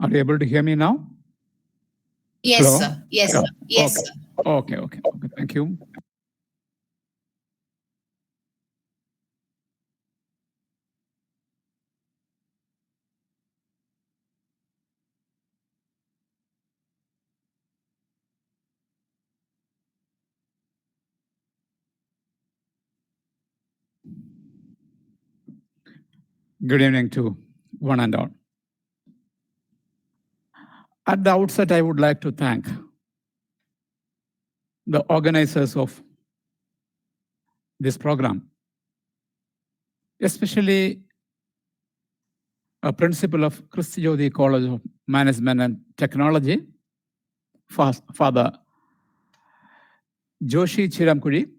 Are you able to hear me now? Yes, Hello? sir. Yes, sir. Yes, Okay. sir. Okay. Thank you. Good evening to one and all. At the outset, I would like to thank the organizers of this program, especially a principal of Christi Jyoti College of Management and Technology, Father Joshi Chiramkuri,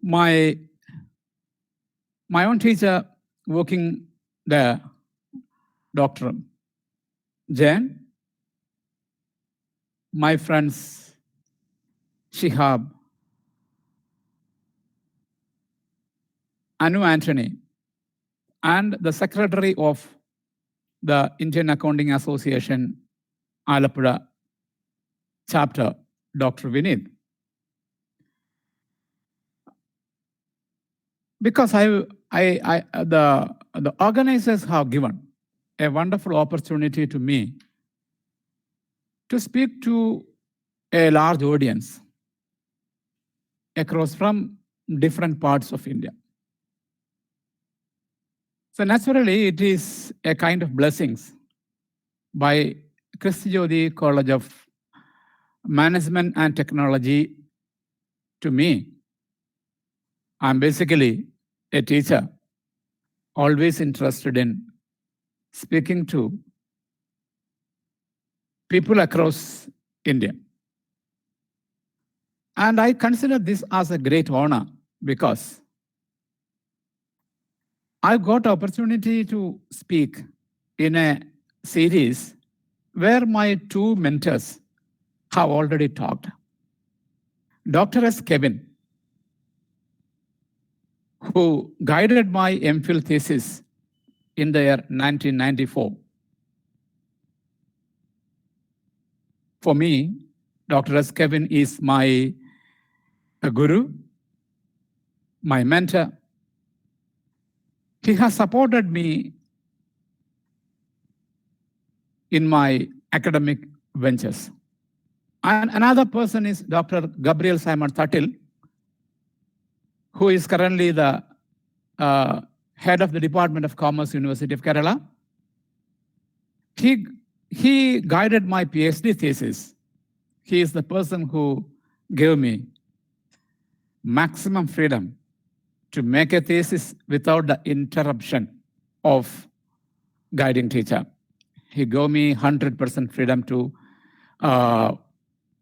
my own teacher working there, Dr. Jain, my friends Shihab, Anu Anthony, and the secretary of the Indian Accounting Association, Alappuzha chapter, Dr. Vinith. Because the organizers have given a wonderful opportunity to me to speak to a large audience across from different parts of India. So naturally, it is a kind of blessings by Christi Jyoti College of Management and Technology to me. I'm basically a teacher, always interested in speaking to people across India. And I consider this as a great honor because I got opportunity to speak in a series where my two mentors have already talked. Dr. S. Kevin, who guided my MPhil thesis in the year 1994. For me, Dr. S. Kevin is my guru, my mentor. He has supported me in my academic ventures. And another person is Dr. Gabriel Simon Thattil, who is currently the head of the Department of Commerce, University of Kerala. He guided my PhD thesis. He is the person who gave me maximum freedom to make a thesis without the interruption of guiding teacher. He gave me 100% freedom to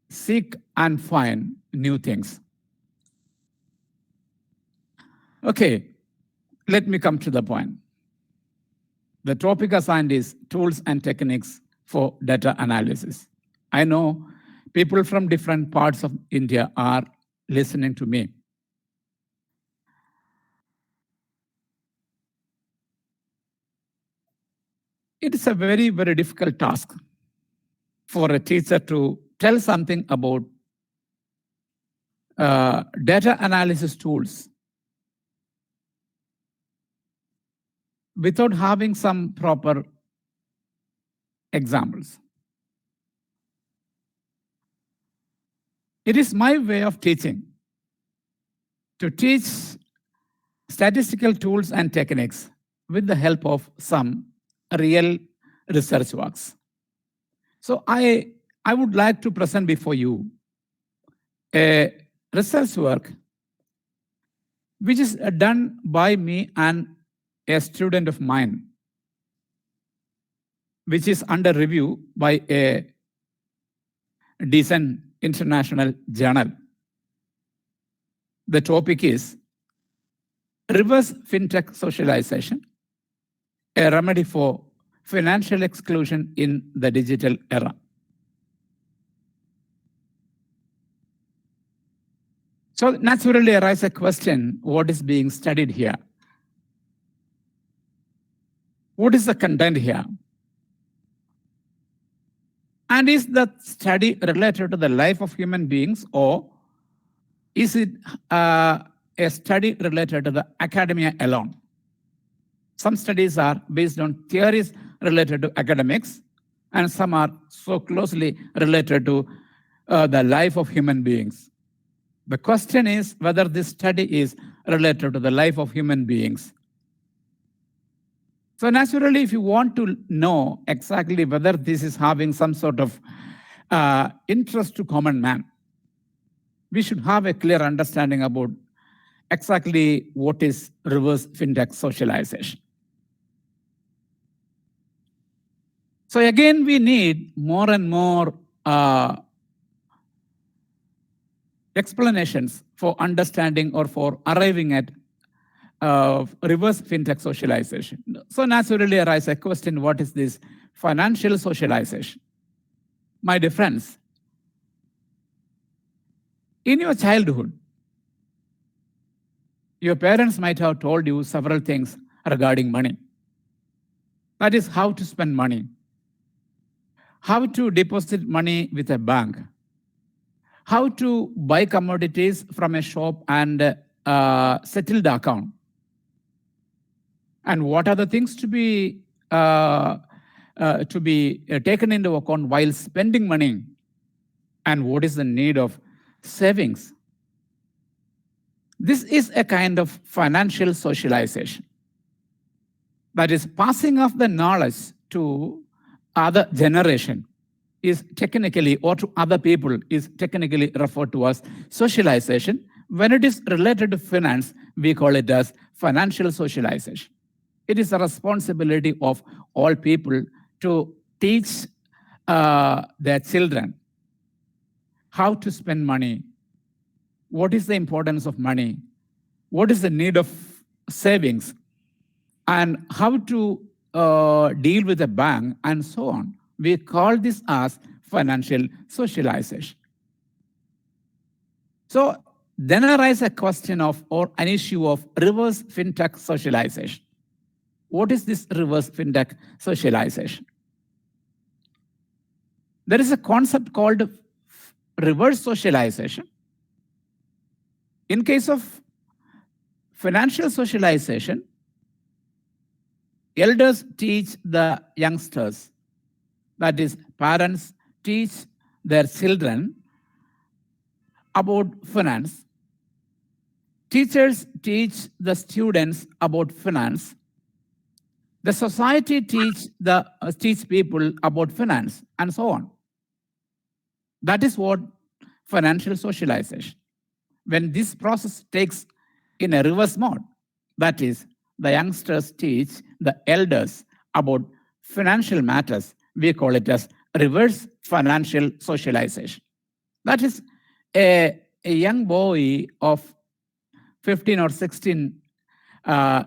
seek and find new things. Okay, let me come to the point. The topic assigned is tools and techniques for data analysis. I know people from different parts of India are listening to me. It is a very, very difficult task for a teacher to tell something about data analysis tools without having some proper examples. It is my way of teaching to teach statistical tools and techniques with the help of some real research works. So I would like to present before you a research work which is done by me and a student of mine, which is under review by a decent international journal. The topic is Reverse Fintech Socialization, a remedy for financial exclusion in the digital era. So naturally arises a question, what is being studied here? What is the content here? And is the study related to the life of human beings, or is it a study related to the academia alone? Some studies are based on theories related to academics, and some are so closely related to the life of human beings. The question is whether this study is related to the life of human beings. So naturally, if you want to know exactly whether this is having some sort of interest to common man, we should have a clear understanding about exactly what is reverse fintech socialization. So again, we need more and more explanations for understanding or for arriving at reverse fintech socialization. So naturally arise a question, what is this financial socialization? My dear friends, in your childhood, your parents might have told you several things regarding money. That is how to spend money, how to deposit money with a bank, how to buy commodities from a shop and settle the account, and what are the things to be taken into account while spending money, and what is the need of savings. This is a kind of financial socialization. That is, passing of the knowledge to other generation is technically, or to other people, is technically referred to as socialization. When it is related to finance, we call it as financial socialization. It is a responsibility of all people to teach their children how to spend money, what is the importance of money, what is the need of savings, and how to deal with a bank, and so on. We call this as financial socialization. So then arises a question of, or an issue of, reverse fintech socialization. What is this reverse fintech socialization? There is a concept called reverse socialization. In case of financial socialization, elders teach the youngsters, that is, parents teach their children about finance. Teachers teach the students about finance. The society teach people about finance, and so on. That is what financial socialization. When this process takes in a reverse mode, that is, the youngsters teach the elders about financial matters, we call it as reverse financial socialization. That is, a young boy of 15 or 16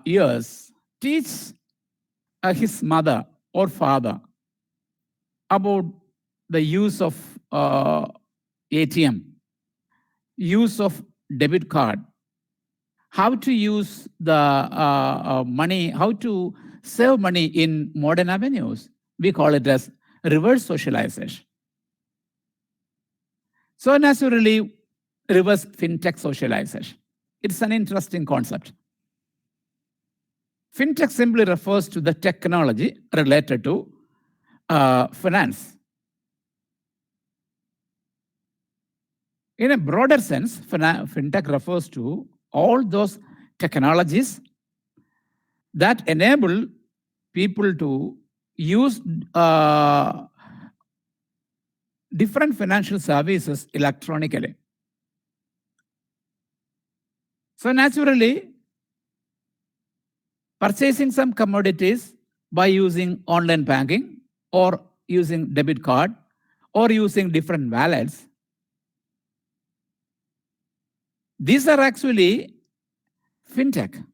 years teach his mother or father about the use of ATM, use of debit card, how to use the money, how to save money in modern avenues. We call it as reverse socialization. So naturally, reverse fintech socialization. It's an interesting concept. Fintech simply refers to the technology related to finance. In a broader sense, fintech refers to all those technologies that enable people to use different financial services electronically. So naturally, purchasing some commodities by using online banking or using debit card or using different wallets, these are actually fintech.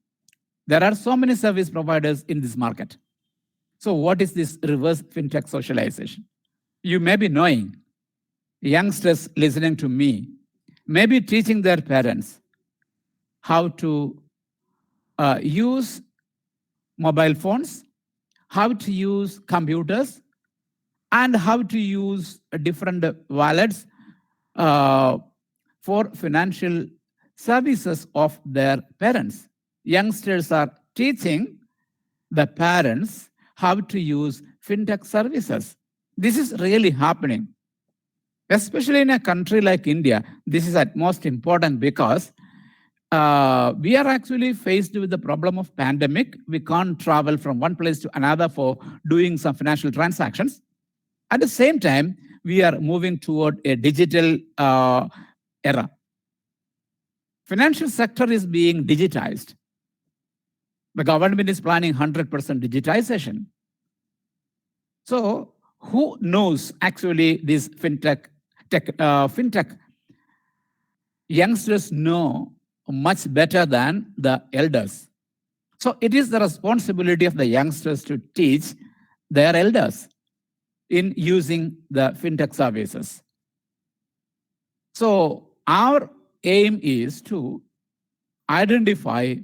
There are so many service providers in this market. So what is this reverse fintech socialization? You may be knowing, youngsters listening to me, may be teaching their parents how to use mobile phones, how to use computers, and how to use different wallets for financial services of their parents. Youngsters are teaching the parents how to use fintech services. This is really happening. Especially in a country like India, this is at most important because we are actually faced with the problem of pandemic. We can't travel from one place to another for doing some financial transactions. At the same time, we are moving toward a digital era. Financial sector is being digitized. The government is planning 100% digitization. So who knows actually this fintech? Youngsters know much better than the elders. So it is the responsibility of the youngsters to teach their elders in using the fintech services. So our aim is to identify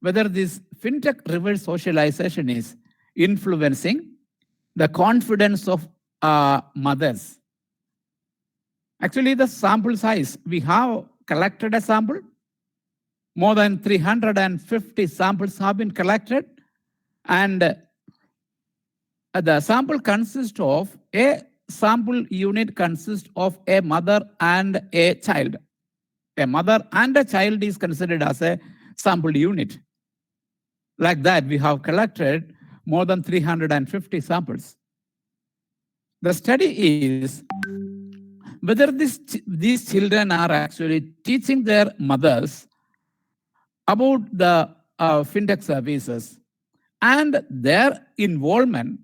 whether this fintech reverse socialization is influencing the confidence of mothers. Actually, the sample size, we have collected a sample. More than 350 samples have been collected. And the sample consists of a sample unit consists of a mother and a child. A mother and a child is considered as a sample unit. Like that, we have collected more than 350 samples. The study is whether these children are actually teaching their mothers about the fintech services, and their involvement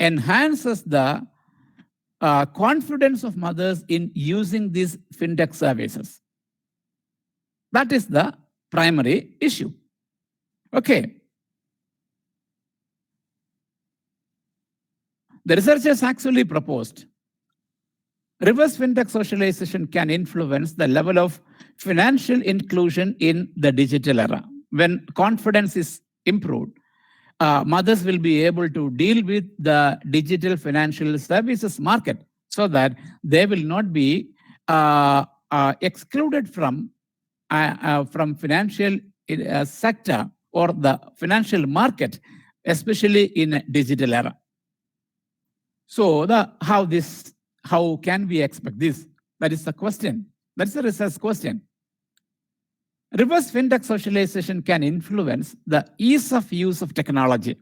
enhances the confidence of mothers in using these fintech services. That is the primary issue. Okay. The researchers actually proposed reverse fintech socialization can influence the level of financial inclusion in the digital era. When confidence is improved, mothers will be able to deal with the digital financial services market so that they will not be excluded from financial sector or the financial market, especially in a digital era. So how can we expect this? That is the question. That's the research question. Reverse fintech socialization can influence the ease of use of technology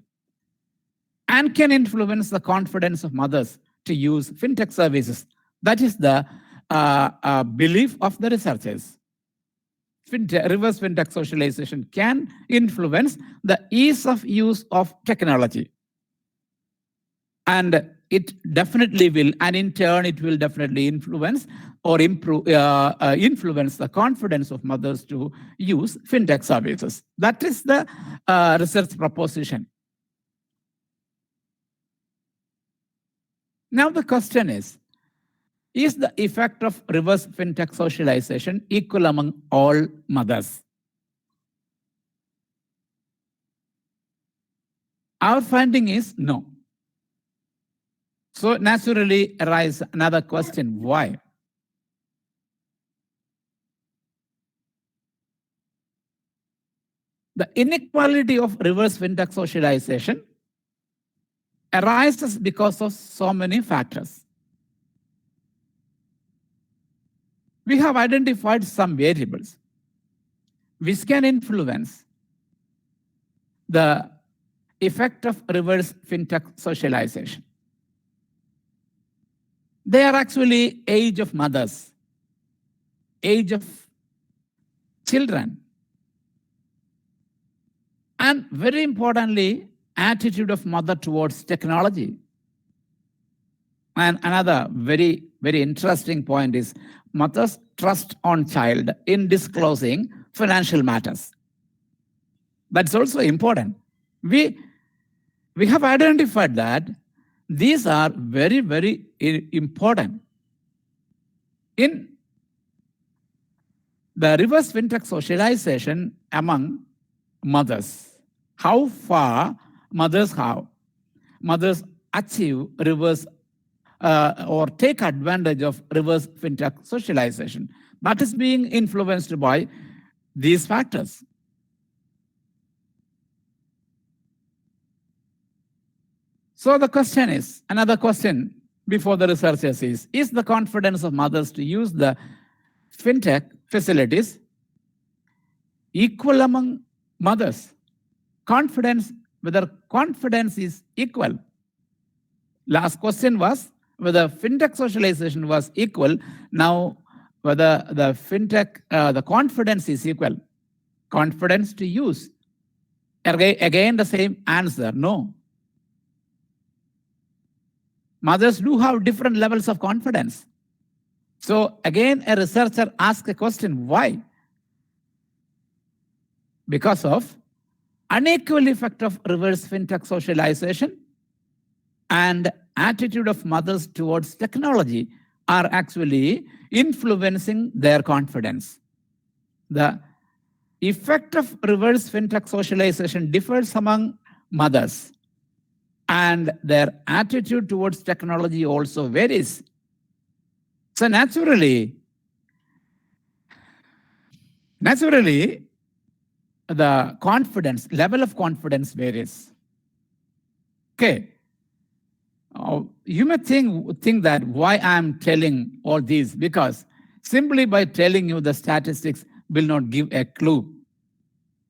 and can influence the confidence of mothers to use fintech services. That is the belief of the researchers. Reverse fintech socialization can influence the ease of use of technology. And it definitely will, and in turn, it will definitely influence or influence the confidence of mothers to use fintech services. That is the research proposition. Now the question is the effect of reverse fintech socialization equal among all mothers? Our finding is no. So naturally arise another question, why? The inequality of reverse fintech socialization arises because of so many factors. We have identified some variables which can influence the effect of reverse fintech socialization. They are actually age of mothers, age of children, and very importantly, attitude of mother towards technology. And another very, very interesting point is mother's trust on child in disclosing financial matters. That's also important. We have identified that these are very, very important. In the reverse fintech socialization among mothers, how far mothers have. Mothers achieve reverse or take advantage of reverse fintech socialization. That is being influenced by these factors. So the question is, another question before the researchers is the confidence of mothers to use the fintech facilities equal among mothers? Confidence, whether confidence is equal. Last question was whether fintech socialization was equal. Now, whether the fintech, the confidence is equal. Confidence to use. Again, the same answer, no. Mothers do have different levels of confidence. So again, a researcher asks a question, why? Because of unequal effect of reverse fintech socialization and attitude of mothers towards technology are actually influencing their confidence. The effect of reverse fintech socialization differs among mothers, and their attitude towards technology also varies. So naturally, the confidence, level of confidence varies. Okay. You may think that why I'm telling all these, because simply by telling you the statistics will not give a clue.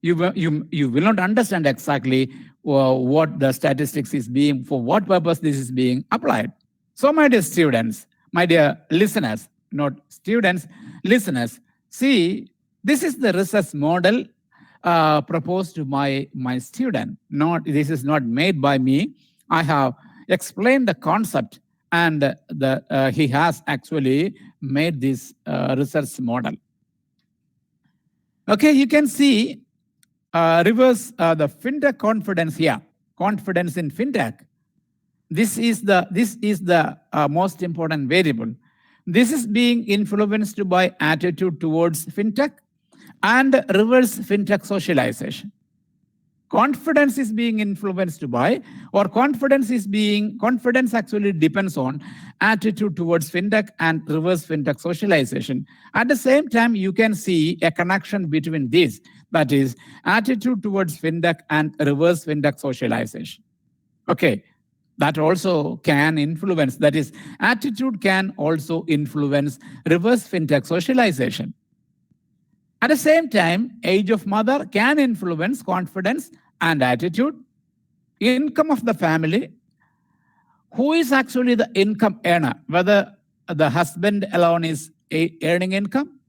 You will not understand exactly what the statistics is being, for what purpose this is being applied. So my dear students, my dear listeners, not students, listeners, see, this is the research model proposed to my student. This is not made by me. I have explained the concept, and he has actually made this research model. Okay, you can see reverse the fintech confidence here. Confidence in fintech. This is the most important variable. This is being influenced by attitude towards fintech and reverse fintech socialization. Confidence is being influenced by, or confidence actually depends on attitude towards fintech and reverse fintech socialization. At the same time, you can see a connection between these, that is attitude towards fintech and reverse fintech socialization. Okay, that also can influence, that is attitude can also influence reverse fintech socialization. At the same time, age of mother can influence confidence and attitude. Income of the family, who is actually the income earner, whether the husband alone is earning income,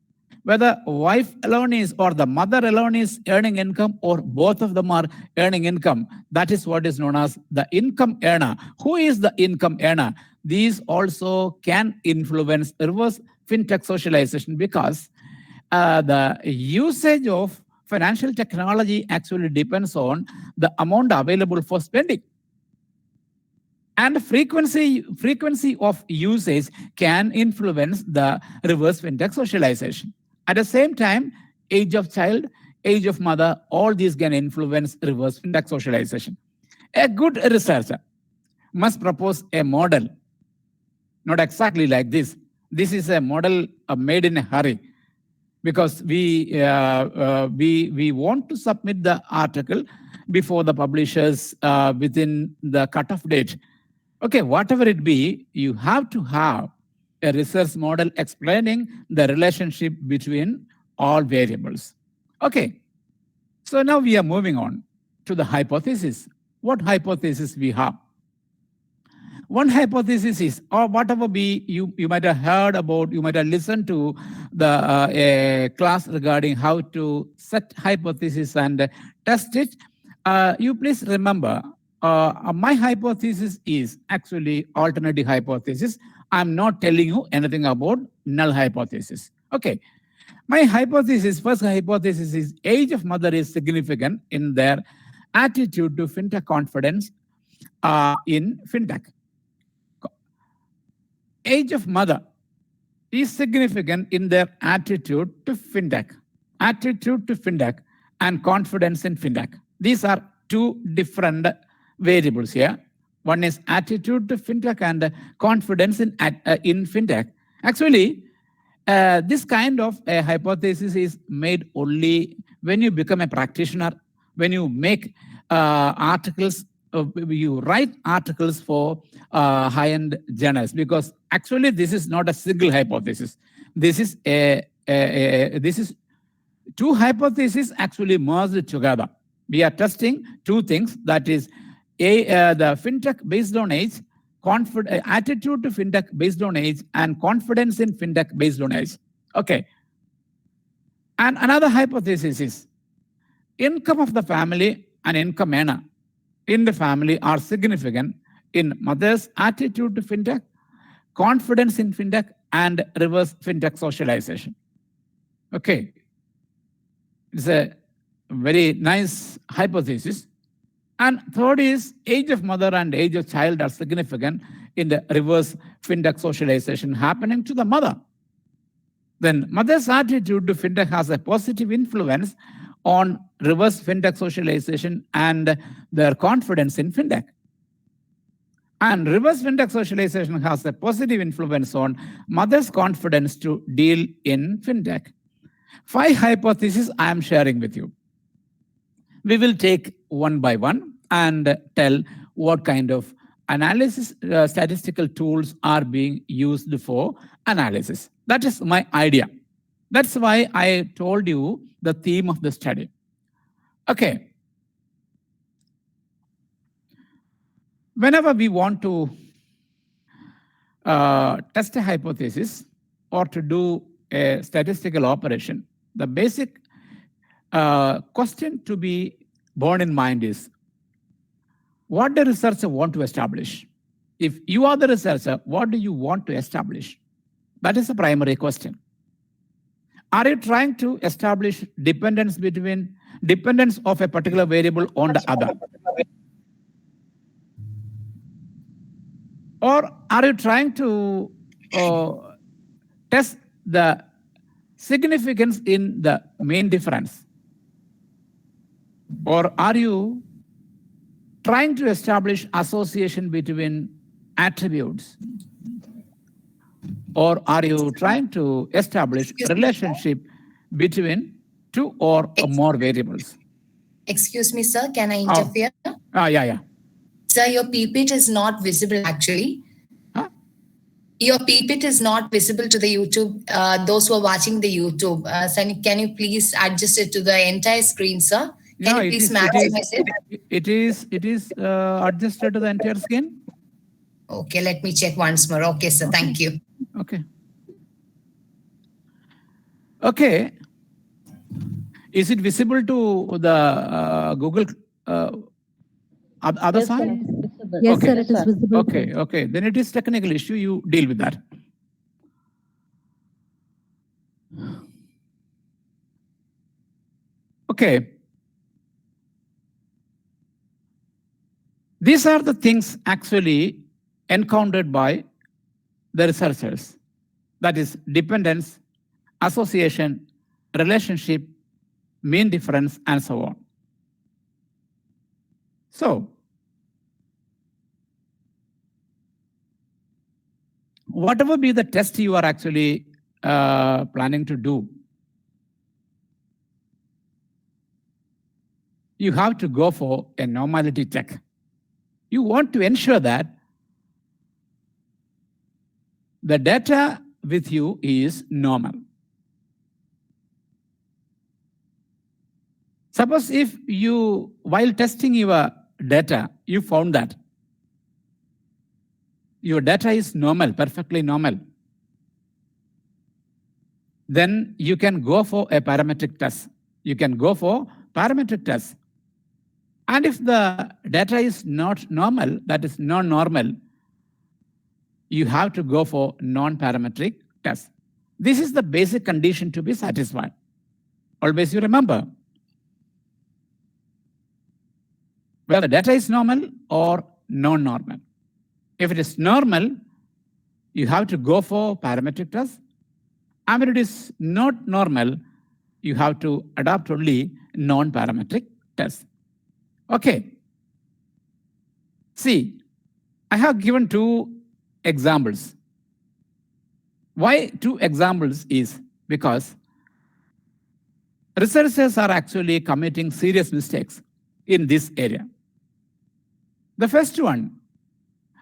whether wife alone is, or the mother alone is earning income, or both of them are earning income. That is what is known as the income earner. Who is the income earner? These also can influence reverse fintech socialization, because the usage of financial technology actually depends on the amount available for spending. And frequency of usage can influence the reverse fintech socialization. At the same time, age of child, age of mother, all these can influence reverse fintech socialization. A good researcher must propose a model, not exactly like this. This is a model made in a hurry, because we want to submit the article before the publishers within the cutoff date. Okay, whatever it be, you have to have a research model explaining the relationship between all variables. Okay, so now we are moving on to the hypothesis. What hypothesis we have? One hypothesis is, or whatever be, you might have heard about, you might have listened to the class regarding how to set hypothesis and test it. You please remember, my hypothesis is actually alternative hypothesis. I'm not telling you anything about null hypothesis. Okay. My hypothesis, first hypothesis is age of mother is significant in their attitude to fintech confidence in fintech. Age of mother is significant in their attitude to fintech and confidence in fintech. These are two different variables here. One is attitude to fintech and confidence in fintech. Actually, this kind of a hypothesis is made only when you become a practitioner, when you make articles, you write articles for high-end journals, because actually this is not a single hypothesis. This is two hypotheses actually merged together. We are testing two things, that is the fintech based on age, attitude to fintech based on age, and confidence in fintech based on age. Okay. And another hypothesis is income of the family and income earner in the family are significant in mother's attitude to fintech, confidence in fintech, and reverse fintech socialization. Okay. It's a very nice hypothesis. And third is age of mother and age of child are significant in the reverse fintech socialization happening to the mother. Then mother's attitude to fintech has a positive influence on reverse fintech socialization and their confidence in fintech. And reverse fintech socialization has a positive influence on mother's confidence to deal in fintech. 5 hypotheses I am sharing with you. We will take one by one and tell what kind of analysis statistical tools are being used for analysis. That is my idea. That's why I told you the theme of the study. Okay. Whenever we want to test a hypothesis or to do a statistical operation, the basic question to be borne in mind is, what the researcher want to establish? If you are the researcher, what do you want to establish? That is the primary question. Are you trying to establish dependence of a particular variable on the other? Or are you trying to test the significance in the main difference? Or are you trying to establish association between attributes? Or are you trying to establish relationship between 2 or more variables? Excuse me, sir, can I interfere? Yeah. Sir, your PPT is not visible actually. Huh? Your PPT is not visible to the YouTube, those who are watching the YouTube. So can you please adjust it to the entire screen, sir? Can you please maximize it? It is adjusted to the entire screen. Okay, let me check once more. Okay, sir, thank you. Okay. Is it visible to the Google other side? Yes, sir, it is visible. Okay. Then it is technical issue. You deal with that. Okay. These are the things actually encountered by the researchers. That is dependence, association, relationship, mean difference, and so on. So, whatever be the test you are actually planning to do, you have to go for a normality check. You want to ensure that the data with you is normal. Suppose if you, while testing your data, you found that your data is normal, perfectly normal, then you can go for a parametric test. And if the data is not normal, that is non-normal, you have to go for non-parametric test. This is the basic condition to be satisfied. Always you remember, whether the data is normal or non-normal. If it is normal, you have to go for parametric test. And when it is not normal, you have to adopt only non-parametric test. Okay. See, I have given two examples. Why two examples is because researchers are actually committing serious mistakes in this area. The first one,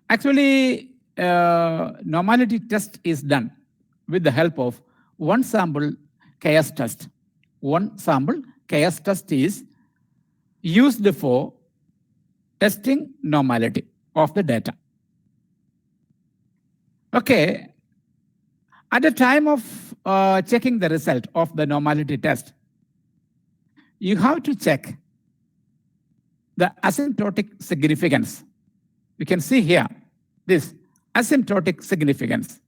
actually, normality test is done with the help of one sample chaos test. One sample chaos test is used for testing normality of the data. Okay, at the time of checking the result of the normality test, you have to check the asymptotic significance. You can see here this asymptotic significance.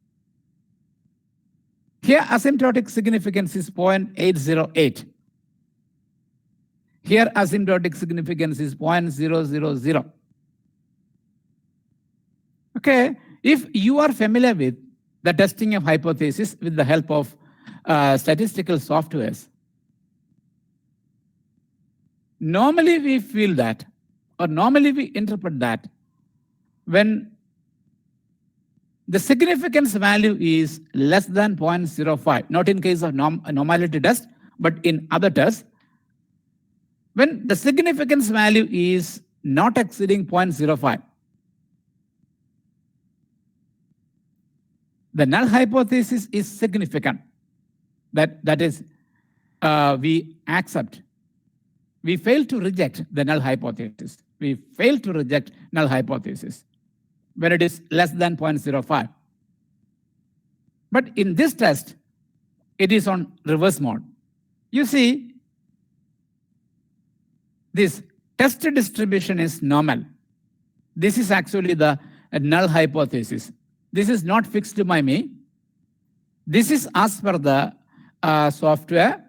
Here asymptotic significance is 0.808. Here asymptotic significance is 0.000. Okay, if you are familiar with the testing of hypothesis with the help of statistical softwares, normally we feel that, or normally we interpret that when the significance value is less than 0.05, not in case of normality test, but in other tests, when the significance value is not exceeding 0.05, the null hypothesis is significant. That is, we accept. We fail to reject the null hypothesis. We fail to reject null hypothesis when it is less than 0.05. But in this test, it is on reverse mode. You see, this test distribution is normal. This is actually the null hypothesis. This is not fixed by me. This is as per the software.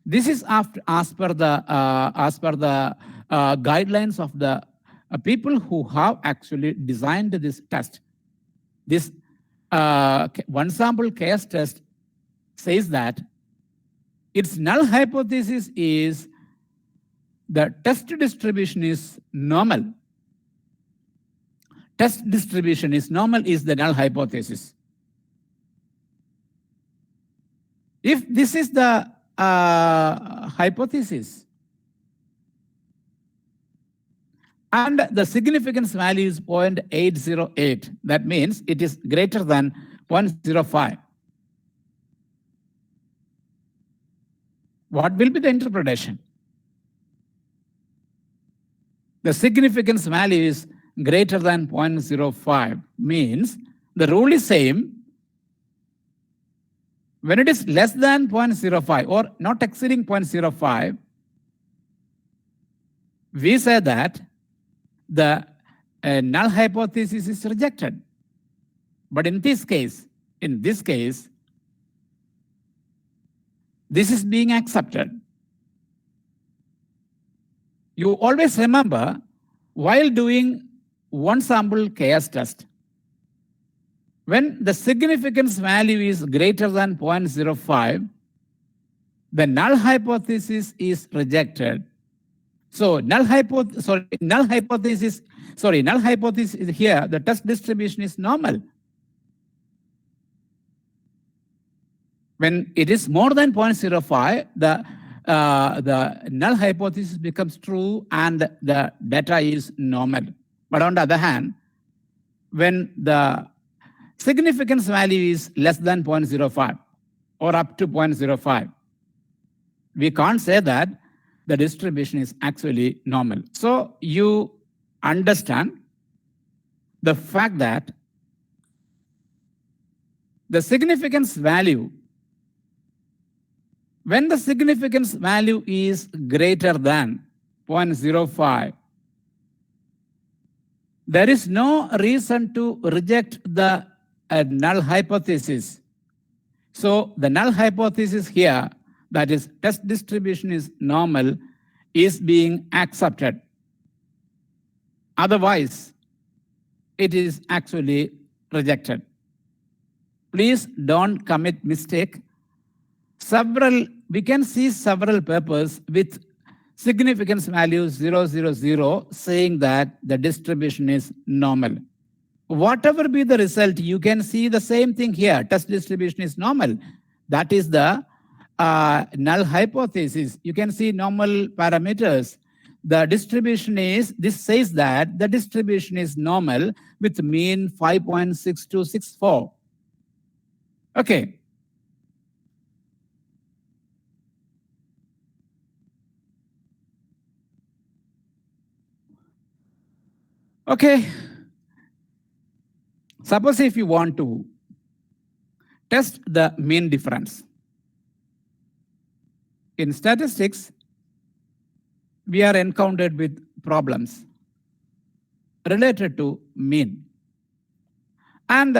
This is as per the guidelines of the people who have actually designed this test. This one sample case test says that its null hypothesis is the test distribution is normal. Test distribution is normal is the null hypothesis. If this is the hypothesis and the significance value is 0.808, that means it is greater than 0.05. What will be the interpretation? The significance value is greater than 0.05 means the rule is same. When it is less than 0.05 or not exceeding 0.05, we say that the null hypothesis is rejected. But in this case, this is being accepted. You always remember, while doing one sample chaos test, when the significance value is greater than 0.05, the null hypothesis is rejected. So null hypothesis is here, the test distribution is normal. When it is more than 0.05, the null hypothesis becomes true and the data is normal. But on the other hand, when the significance value is less than 0.05 or up to 0.05, we can't say that the distribution is actually normal. So you understand the fact that the significance value, when the significance value is greater than 0.05, there is no reason to reject the null hypothesis. So the null hypothesis here, that is test distribution is normal, is being accepted. Otherwise, it is actually rejected. Please don't commit mistake. We can see several papers with significance value 0, 0, 0, saying that the distribution is normal. Whatever be the result, you can see the same thing here. Test distribution is normal. That is the null hypothesis. You can see normal parameters. The distribution is, this says that the distribution is normal with mean 5.6264. Okay. Okay. Suppose if you want to test the mean difference. In statistics, we are encountered with problems related to mean. And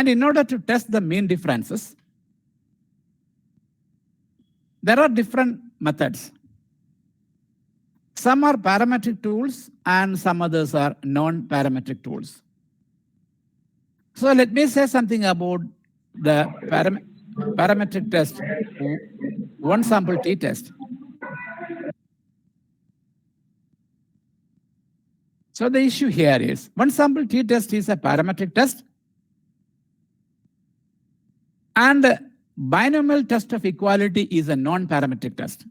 in order to test the mean differences, there are different methods. Some are parametric tools and some others are non-parametric tools. So let me say something about the parametric test, one sample t-test. So the issue here is, one sample t-test is a parametric test and binomial test of equality is a non-parametric test.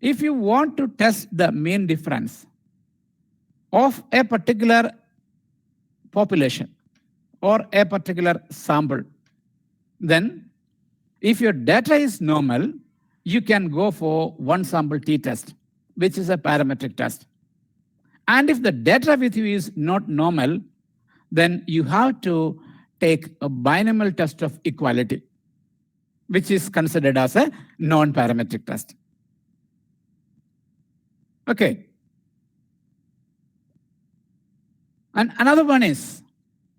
If you want to test the mean difference of a particular population or a particular sample, then if your data is normal, you can go for one sample t-test, which is a parametric test. And if the data with you is not normal, then you have to take a binomial test of equality, which is considered as a non-parametric test. Okay. And another one is,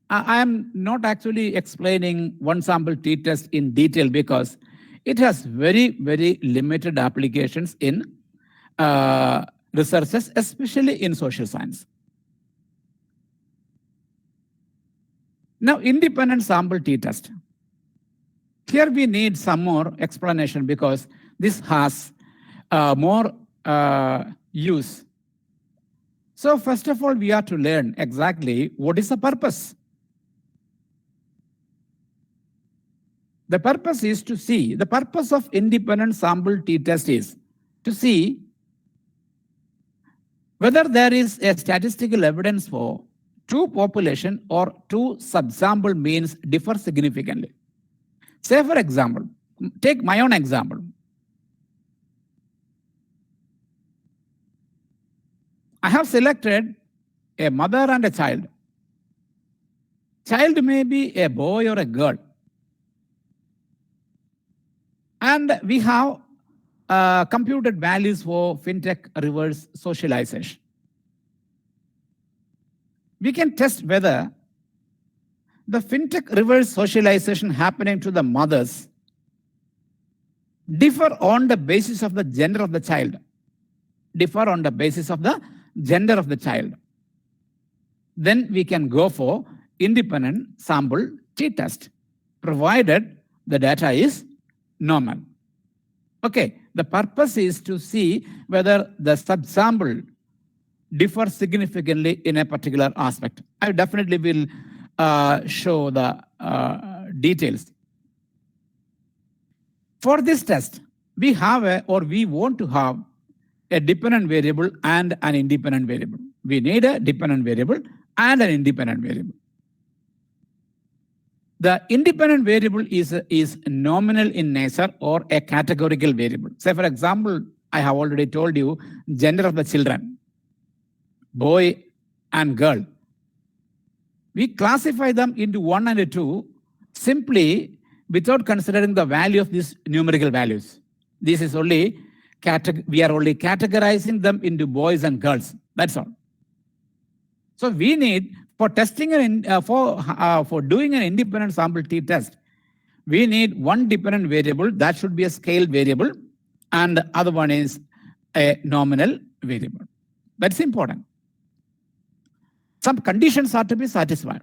I am not actually explaining one sample t-test in detail because it has very, very limited applications in researches, especially in social science. Now, independent sample t-test. Here we need some more explanation because this has more use. So first of all, we have to learn exactly what is the purpose. The purpose is to see, the purpose of independent sample t-test is to see whether there is a statistical evidence for two population or two subsample means differ significantly. Say for example, take my own example. I have selected a mother and a child. Child may be a boy or a girl. And we have computed values for Fintech reverse socialization. We can test whether the Fintech reverse socialization happening to the mothers differ on the basis of the gender of the child. Differ on the basis of the gender of the child. Then we can go for independent sample t-test, provided the data is normal. Okay, the purpose is to see whether the subsample differs significantly in a particular aspect. I definitely will show the details. For this test, we have we want to have a dependent variable and an independent variable. We need a dependent variable and an independent variable. The independent variable is nominal in nature or a categorical variable. Say for example, I have already told you gender of the children, boy and girl. We classify them into 1 and 2 simply without considering the value of these numerical values. This is only we are only categorizing them into boys and girls. That's all. So we need, for testing for doing an independent sample t-test, we need one dependent variable that should be a scale variable, and the other one is a nominal variable. That's important. Some conditions are to be satisfied.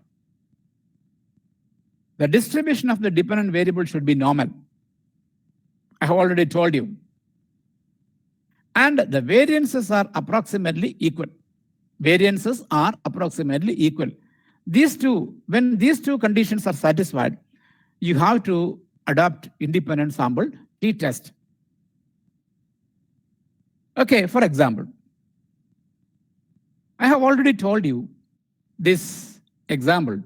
The distribution of the dependent variable should be normal. I have already told you. And the variances are approximately equal. Variances are approximately equal. These two, when these two conditions are satisfied, you have to adopt independent sample t-test. Okay, for example, I have already told you this example.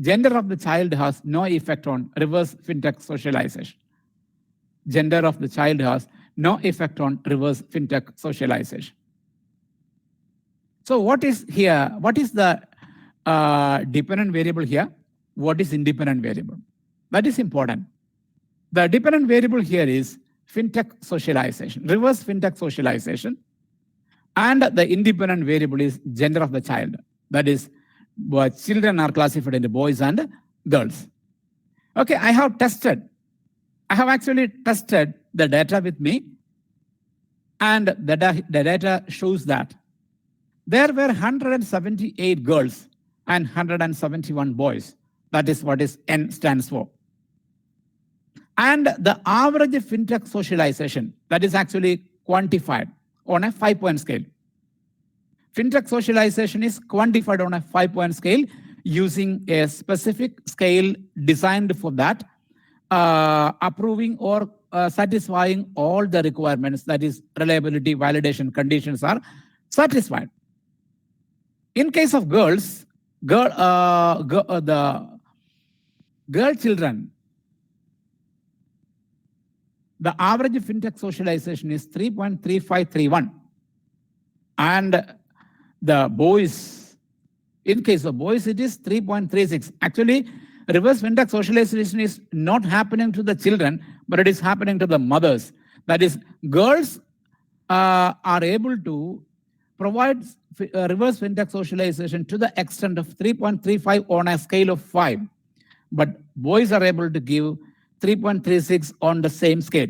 Gender of the child has no effect on reverse Fintech socialization. Gender of the child has no effect on reverse Fintech socialization. So what is here? What is the dependent variable here? What is independent variable? That is important. The dependent variable here is Fintech socialization, reverse Fintech socialization. And the independent variable is gender of the child. That is, children are classified into boys and girls. Okay, I have actually tested the data with me. And the data shows that there were 178 girls and 171 boys. That is what is N stands for. And the average Fintech socialization, that is actually quantified on a 5-point scale. Fintech socialization is quantified on a 5-point scale using a specific scale designed for that, approving or satisfying all the requirements, that is reliability, validation conditions are satisfied. In case of girls, the girl children, the average Fintech socialization is 3.3531. And the boys, in case of boys, it is 3.36. Actually, reverse Fintech socialization is not happening to the children, but it is happening to the mothers. That is, girls are able to provide reverse Fintech socialization to the extent of 3.35 on a scale of 5. But boys are able to give 3.36 on the same scale.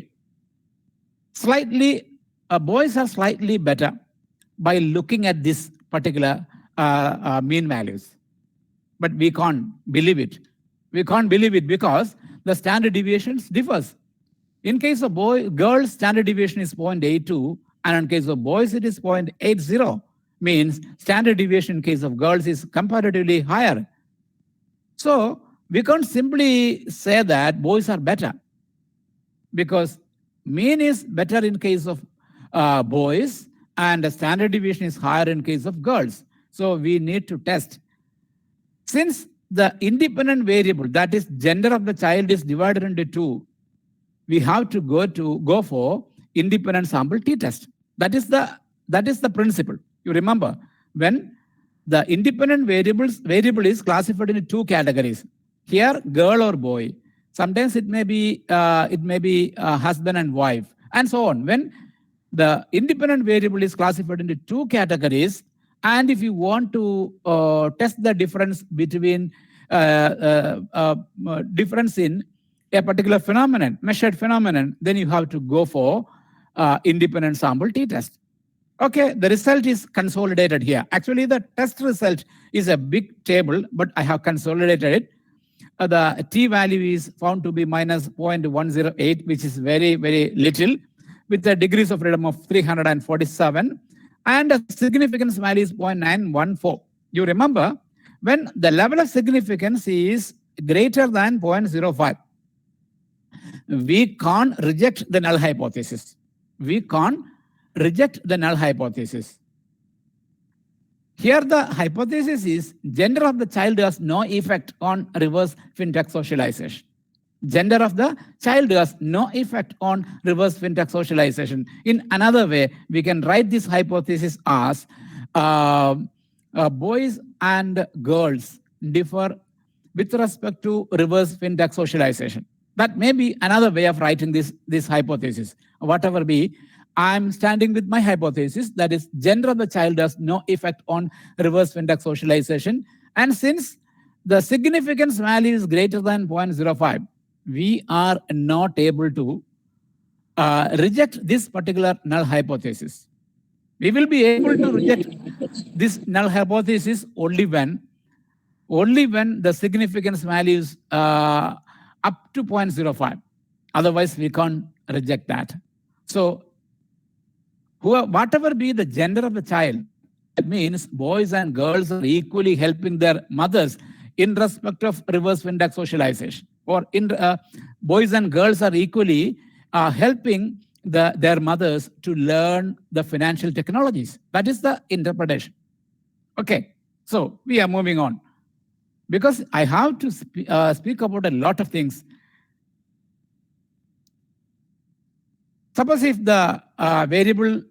Boys are slightly better by looking at this particular mean values. But we can't believe it. We can't believe it because the standard deviations differs. In case of girls, standard deviation is 0.82, and in case of boys, it is 0.80. Means standard deviation in case of girls is comparatively higher. So we can't simply say that boys are better, because mean is better in case of boys and the standard deviation is higher in case of girls. So we need to test. Since the independent variable, that is gender of the child, is divided into 2, we have to go for independent sample t-test. That is the principle. You remember, when the independent variable is classified into 2 categories. Here, girl or boy. Sometimes it may be husband and wife, and so on. When the independent variable is classified into 2 categories, and if you want to test the difference between difference in a particular phenomenon, measured phenomenon, then you have to go for independent sample t-test. Okay, the result is consolidated here. Actually, the test result is a big table, but I have consolidated it. The t-value is found to be minus 0.108, which is very, very little, with the degrees of freedom of 347, and the significance value is 0.914. You remember, when the level of significance is greater than 0.05, we can't reject the null hypothesis. We can't reject the null hypothesis. Here the hypothesis is gender of the child has no effect on reverse Fintech socialization. Gender of the child has no effect on reverse Fintech socialization. In another way, we can write this hypothesis as boys and girls differ with respect to reverse Fintech socialization. That may be another way of writing this hypothesis. Whatever be, I'm standing with my hypothesis, that is gender of the child has no effect on reverse Fintech socialization. And since the significance value is greater than 0.05, we are not able to reject this particular null hypothesis. We will be able to reject this null hypothesis only when the significance values up to 0.05. Otherwise, we can't reject that. So whatever be the gender of the child, that means boys and girls are equally helping their mothers in respect of reverse Fintech socialization, or boys and girls are equally helping their mothers to learn the financial technologies. That is the interpretation. Okay, so we are moving on. Because I have to speak about a lot of things. Suppose if the variable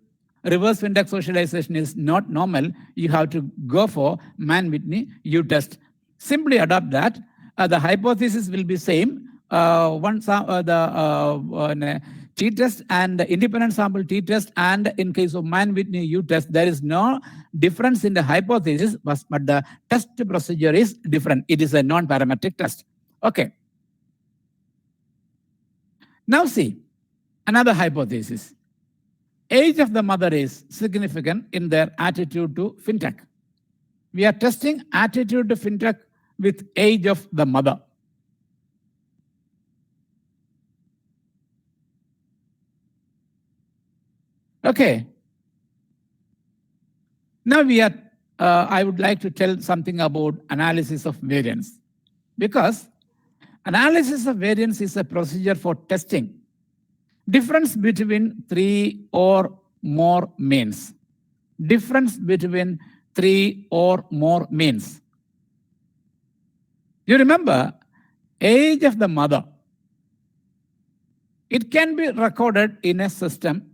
reverse Fintech socialization is not normal, you have to go for Mann-Whitney U-test. Simply adopt that. The hypothesis will be same. The t-test and the independent sample t-test, and in case of Mann-Whitney U-test, there is no difference in the hypothesis, but the test procedure is different. It is a non-parametric test. Okay. Now see, another hypothesis. Age of the mother is significant in their attitude to Fintech. We are testing attitude to Fintech with age of the mother. Okay. Now I would like to tell something about analysis of variance, because analysis of variance is a procedure for testing difference between 3 or more means. Difference between 3 or more means. You remember, age of the mother. It can be recorded in a system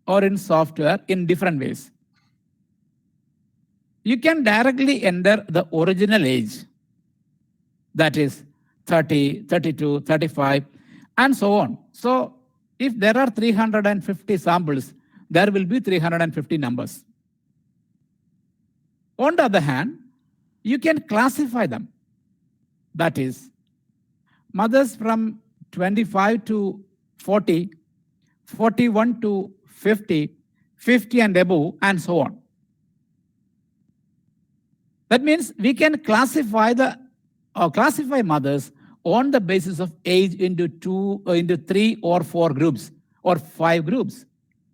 or in software in different ways. You can directly enter the original age, that is 30, 32, 35, and so on. So if there are 350 samples, there will be 350 numbers. On the other hand, you can classify them. That is, mothers from 25 to 40, 41 to 50, 50 and above, and so on. That means we can classify mothers on the basis of age into 3 or 4 groups or 5 groups.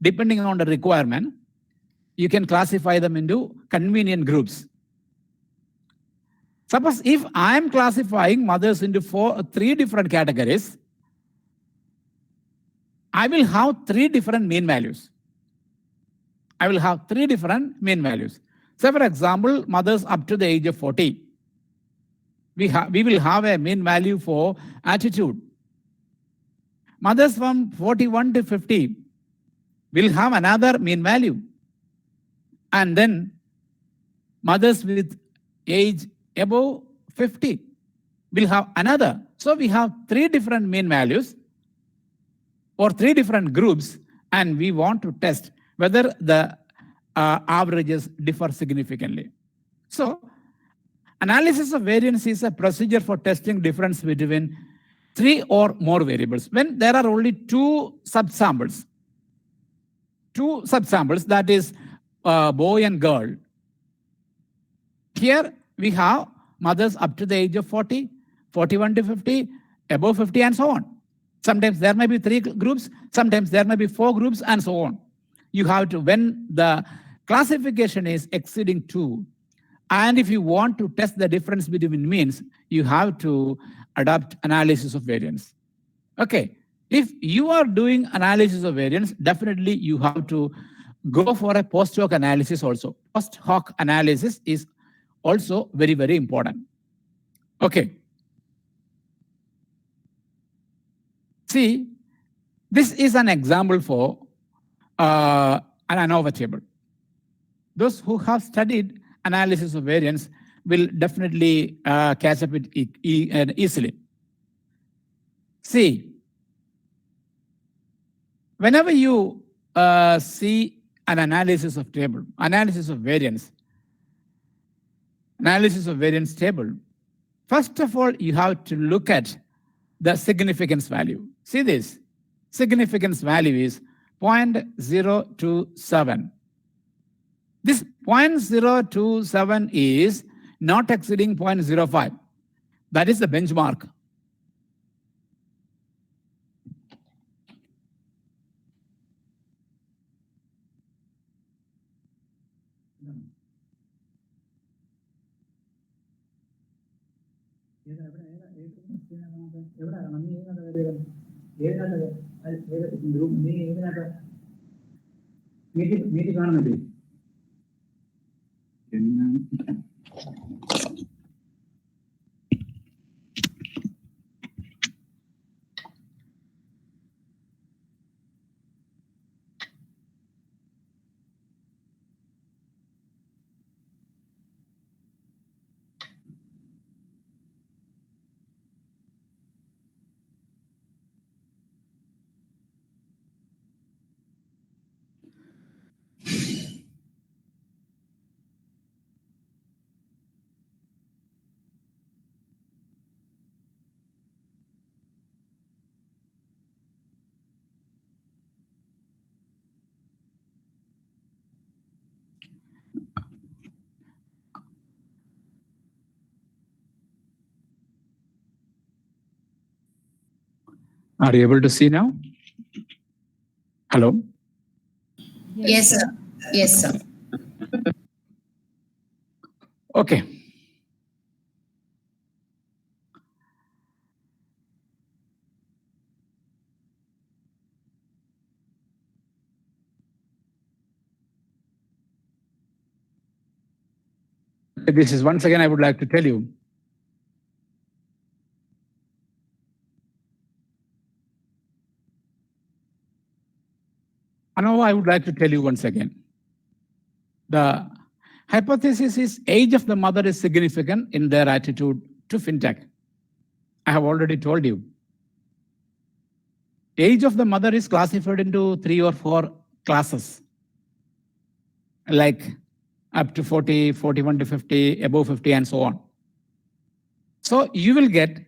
Depending on the requirement, you can classify them into convenient groups. Suppose if I am classifying mothers into 3 different categories, I will have 3 different mean values. I will have 3 different mean values. So for example, mothers up to the age of 40, we will have a mean value for attitude. Mothers from 41 to 50 will have another mean value. And then mothers with age above 50 will have another. So we have 3 different mean values or 3 different groups, and we want to test whether the averages differ significantly. So analysis of variance is a procedure for testing difference between 3 or more variables when there are only 2 subsamples. 2 subsamples, that is boy and girl. Here we have mothers up to the age of 40, 41 to 50, above 50, and so on. Sometimes there may be 3 groups, sometimes there may be 4 groups, and so on. You have to, when the classification is exceeding 2, and if you want to test the difference between means, you have to adopt analysis of variance. Okay, if you are doing analysis of variance, definitely you have to go for a post hoc analysis also. Post hoc analysis is also very, very important. Okay. See, this is an example for an Anova table. Those who have studied analysis of variance will definitely catch up it easily. See, whenever you see an analysis of table, analysis of variance table, first of all, you have to look at the significance value. See this, significance value is 0.027. This 0.027 is not exceeding 0.05. That is the benchmark. Are you able to see now? Hello? Yes, sir. Yes, sir. Okay. This is once again, I would like to tell you. Anova, I would like to tell you once again. The hypothesis is age of the mother is significant in their attitude to fintech. I have already told you. Age of the mother is classified into 3 or 4 classes, like up to 40, 41 to 50, above 50, and so on. So you will get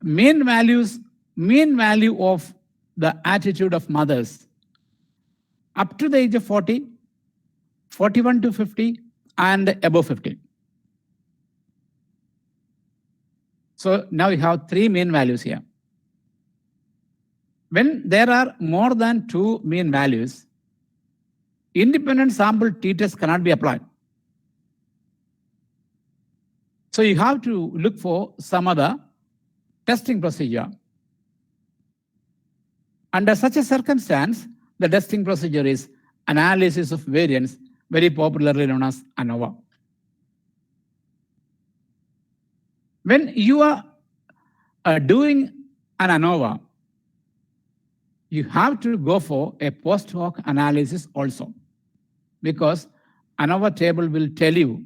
mean value of the attitude of mothers up to the age of 40, 41 to 50, and above 50. So now we have 3 mean values here. When there are more than 2 mean values, independent sample t-test cannot be applied. So you have to look for some other testing procedure. Under such a circumstance, the testing procedure is analysis of variance, very popularly known as Anova. When you are doing an Anova, you have to go for a post hoc analysis also, because Anova table will tell you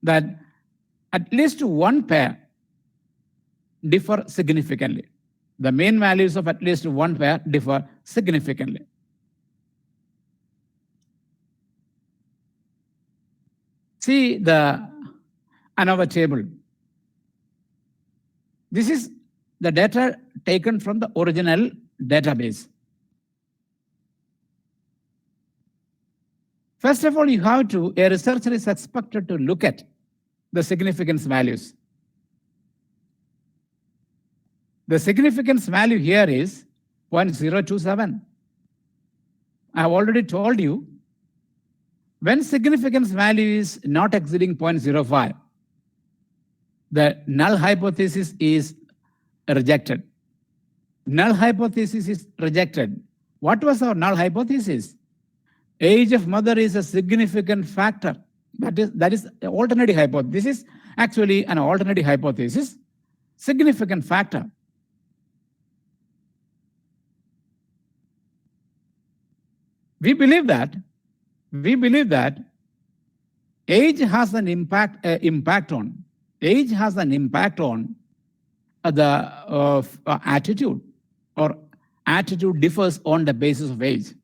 that at least one pair differ significantly. The mean values of at least one pair differ significantly. See the Anova table. This is the data taken from the original database. First of all, a researcher is expected to look at the significance values. The significance value here is 0.027. I have already told you, when significance value is not exceeding 0.05, the null hypothesis is rejected. Null hypothesis is rejected. What was our null hypothesis? Age of mother is a significant factor. That is an alternative hypothesis. This is actually an alternative hypothesis, significant factor. We believe that age has an impact on the attitude, or attitude differs on the basis of age.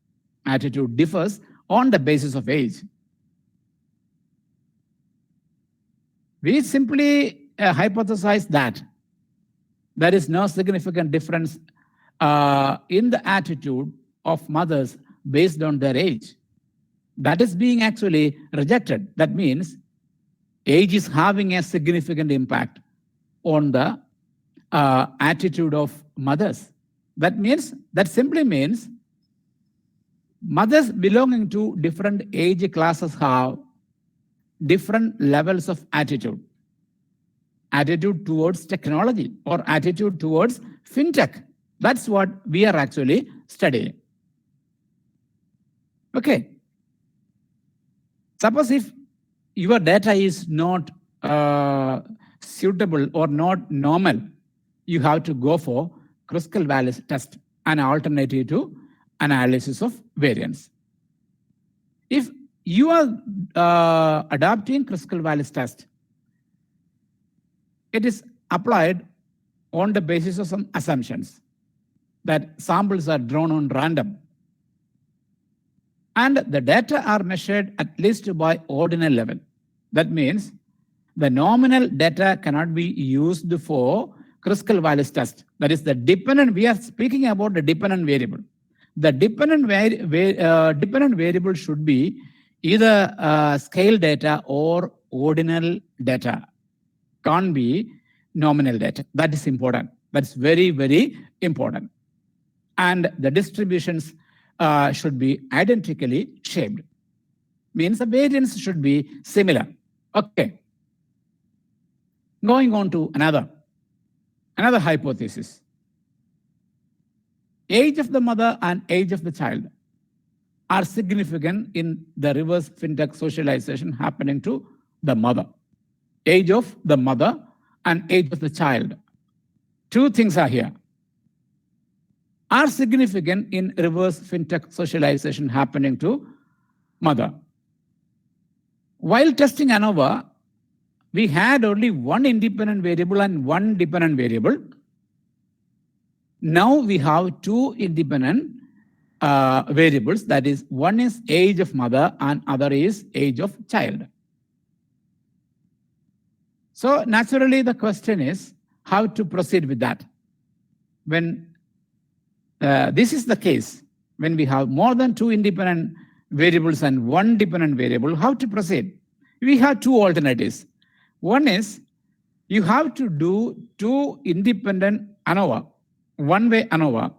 Attitude differs on the basis of age. We simply hypothesize that there is no significant difference in the attitude of mothers based on their age. That is being actually rejected. That means age is having a significant impact on the attitude of mothers. That simply means mothers belonging to different age classes have different levels of attitude. Attitude towards technology or attitude towards fintech. That's what we are actually studying. Okay. Suppose if your data is not suitable or not normal, you have to go for Kruskal's test, an alternative to analysis of variance. If you are adopting Kruskal's test, it is applied on the basis of some assumptions that samples are drawn on random. And the data are measured at least by ordinal level. That means the nominal data cannot be used for Kruskal's test. That is the dependent, we are speaking about the dependent variable. The dependent variable should be either scale data or ordinal data. Can't be nominal data. That is important. That's very, very important. And the distributions should be identically shaped. Means the variance should be similar. Okay. Going on to another hypothesis. Age of the mother and age of the child are significant in the reverse fintech socialization happening to the mother. Age of the mother and age of the child. Two things are here. Are significant in reverse fintech socialization happening to mother. While testing Anova, we had only one independent variable and one dependent variable. Now we have two independent variables. That is, one is age of mother and other is age of child. So naturally, the question is how to proceed with that. When this is the case, when we have more than two independent variables and one dependent variable, how to proceed? We have two alternatives. One is you have to do two independent Anova, one-way Anova,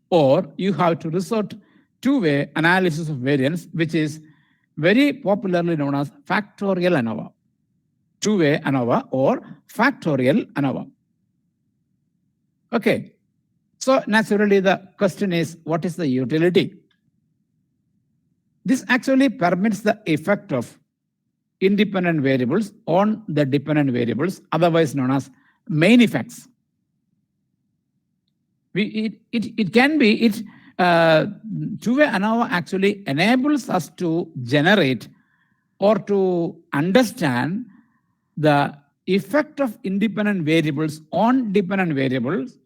or you have to resort two-way analysis of variance, which is very popularly known as factorial Anova. Two-way Anova or factorial Anova. Okay. So naturally, the question is, what is the utility? This actually permits the effect of independent variables on the dependent variables, otherwise known as main effects. Two-way Anova actually enables us to generate or to understand the effect of independent variables on dependent variables,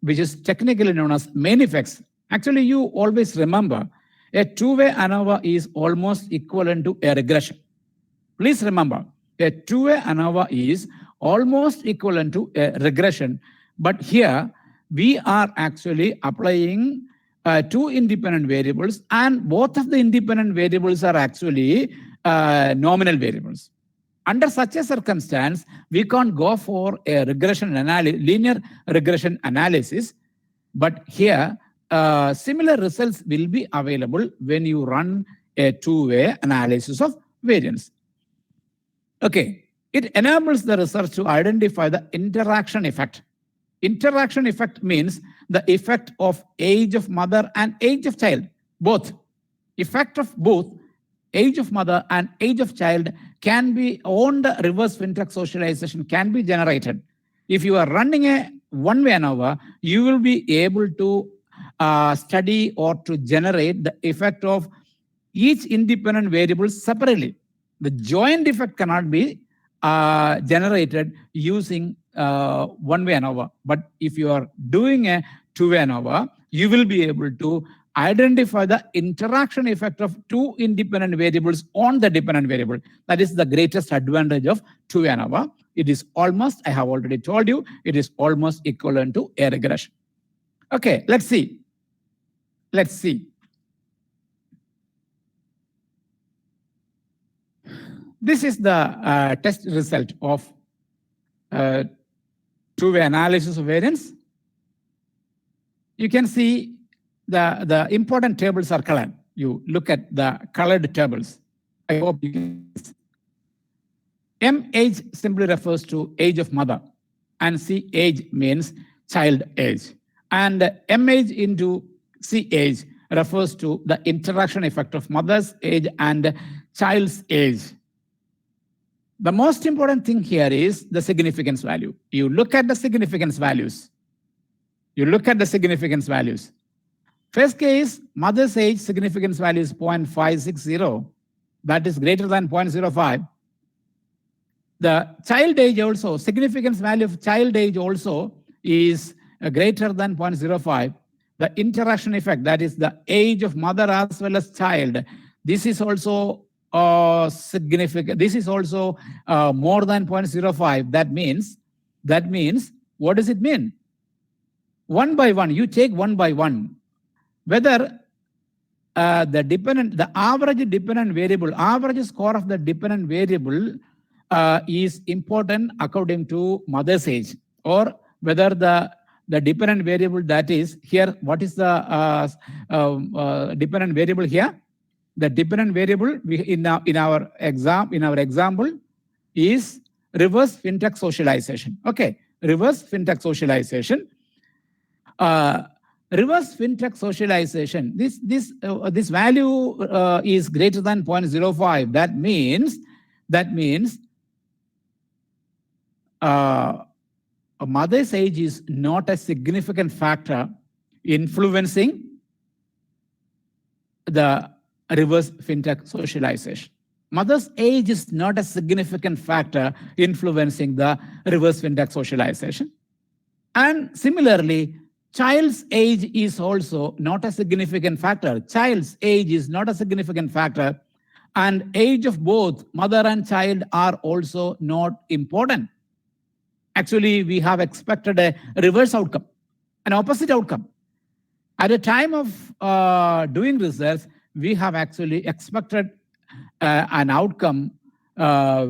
which is technically known as main effects. Actually, you always remember a two-way Anova is almost equivalent to a regression. Please remember, a two-way Anova is almost equivalent to a regression. But here, we are actually applying two independent variables, and both of the independent variables are actually nominal variables. Under such a circumstance, we can't go for a regression analysis, linear regression analysis. But here, similar results will be available when you run a two-way analysis of variance. Okay, it enables the research to identify the interaction effect. Interaction effect means the effect of age of mother and age of child, both. Effect of both age of mother and age of child can be on the reverse fintech socialization can be generated. If you are running a one-way Anova, you will be able to study or to generate the effect of each independent variable separately. The joint effect cannot be generated using one-way Anova. But if you are doing a two-way Anova, you will be able to identify the interaction effect of two independent variables on the dependent variable. That is the greatest advantage of two-way Anova. It is almost, I have already told you, it is almost equivalent to a regression. Okay, let's see. Let's see. This is the test result of two-way analysis of variance. You can see the important tables are colored. you look at the colored tables. I hope you can see this. M age simply refers to age of mother, and C age means child age. And M age into C age refers to the interaction effect of mother's age and child's age. The most important thing here is the significance value. You look at the significance values. You look at the significance values. First case, mother's age significance value is 0.560. That is greater than 0.05. The child age also, significance value of child age also is greater than 0.05. The interaction effect, that is the age of mother as well as child, this is also significant. This is also more than 0.05. That means, what does it mean? One by one, you take one by one. Whether the average dependent variable, average score of the dependent variable is important according to mother's age, or whether the dependent variable that is here, what is the dependent variable here? The dependent variable in our example is reverse Fintech socialization. Okay, reverse Fintech socialization. Reverse Fintech socialization. This value is greater than 0.05. That means a mother's age is not a significant factor influencing the reverse Fintech socialization. Mother's age is not a significant factor influencing the reverse Fintech socialization. And similarly, child's age is also not a significant factor. Child's age is not a significant factor. And age of both mother and child are also not important. Actually, we have expected a reverse outcome, an opposite outcome. At the time of doing research, we have actually expected an outcome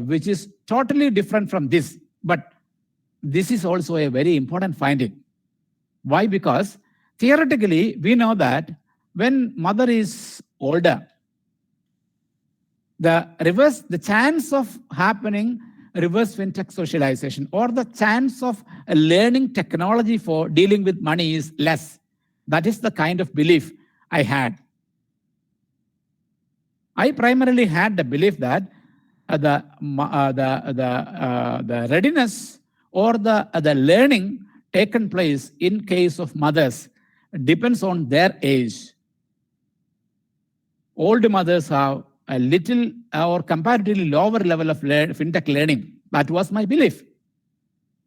which is totally different from this. But this is also a very important finding. Why? Because theoretically, we know that when mother is older, the chance of happening reverse Fintech socialization or the chance of learning technology for dealing with money is less. That is the kind of belief I had. I primarily had the belief that the readiness or the learning taken place in case of mothers depends on their age. Old mothers have a little or comparatively lower level of Fintech learning. That was my belief.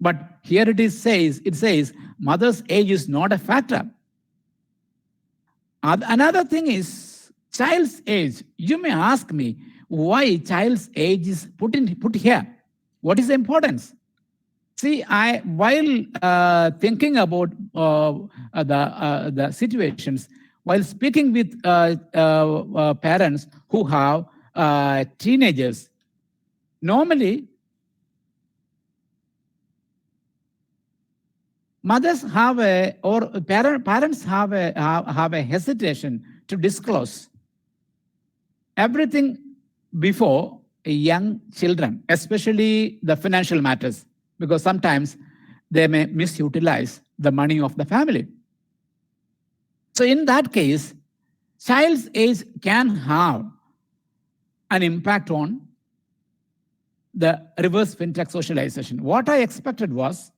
But here it says mother's age is not a factor. Another thing is child's age. You may ask me why child's age is put here. What is the importance? See, while thinking about the situations, while speaking with parents who have teenagers, normally mothers have parents have a hesitation to disclose everything before young children, especially the financial matters, because sometimes they may misutilize the money of the family. So in that case, child's age can have an impact on the reverse Fintech socialization. What I expected was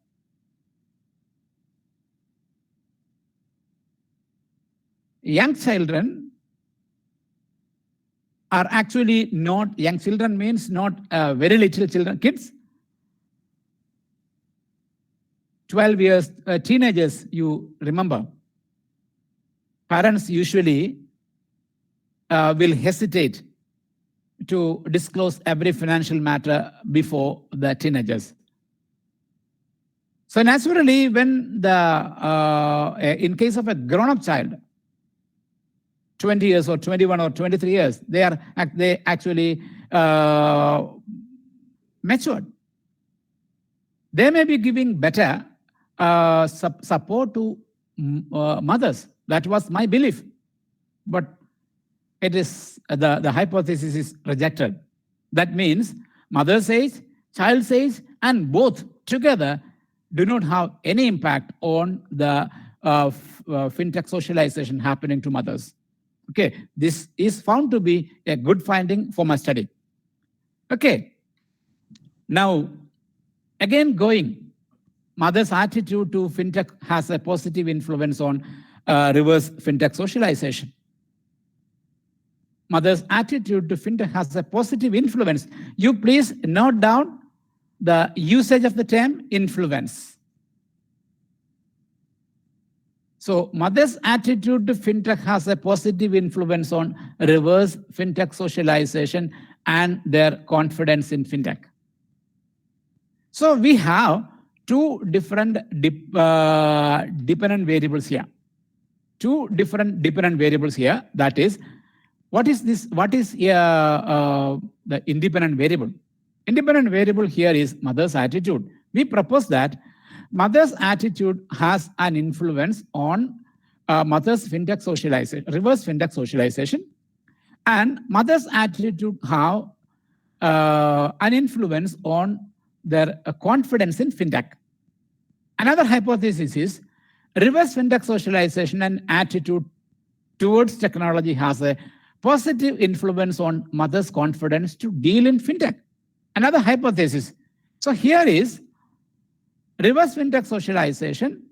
young children are actually not, young children means not very little children, kids, 12 years, teenagers, you remember. Parents usually will hesitate to disclose every financial matter before the teenagers. So naturally, when in case of a grown-up child, 20 years or 21 or 23 years, they actually matured. They may be giving better support to mothers. That was my belief. But it is the hypothesis is rejected. That means mother's age, child's age, and both together do not have any impact on the fintech socialization happening to mothers. Okay, this is found to be a good finding for my study. Okay, now again going, mother's attitude to fintech has a positive influence on reverse fintech socialization. Mother's attitude to fintech has a positive influence. You please note down the usage of the term influence. So mother's attitude to fintech has a positive influence on reverse fintech socialization and their confidence in fintech. So we have two different dependent variables here. Two different dependent variables here. That is, what is this? What is the independent variable? Independent variable here is mother's attitude. We propose that mother's attitude has an influence on mother's fintech socialization, reverse fintech socialization, and mother's attitude have an influence on their confidence in fintech. Another hypothesis is reverse fintech socialization and attitude towards technology has a positive influence on mother's confidence to deal in fintech. Another hypothesis. So here is reverse fintech socialization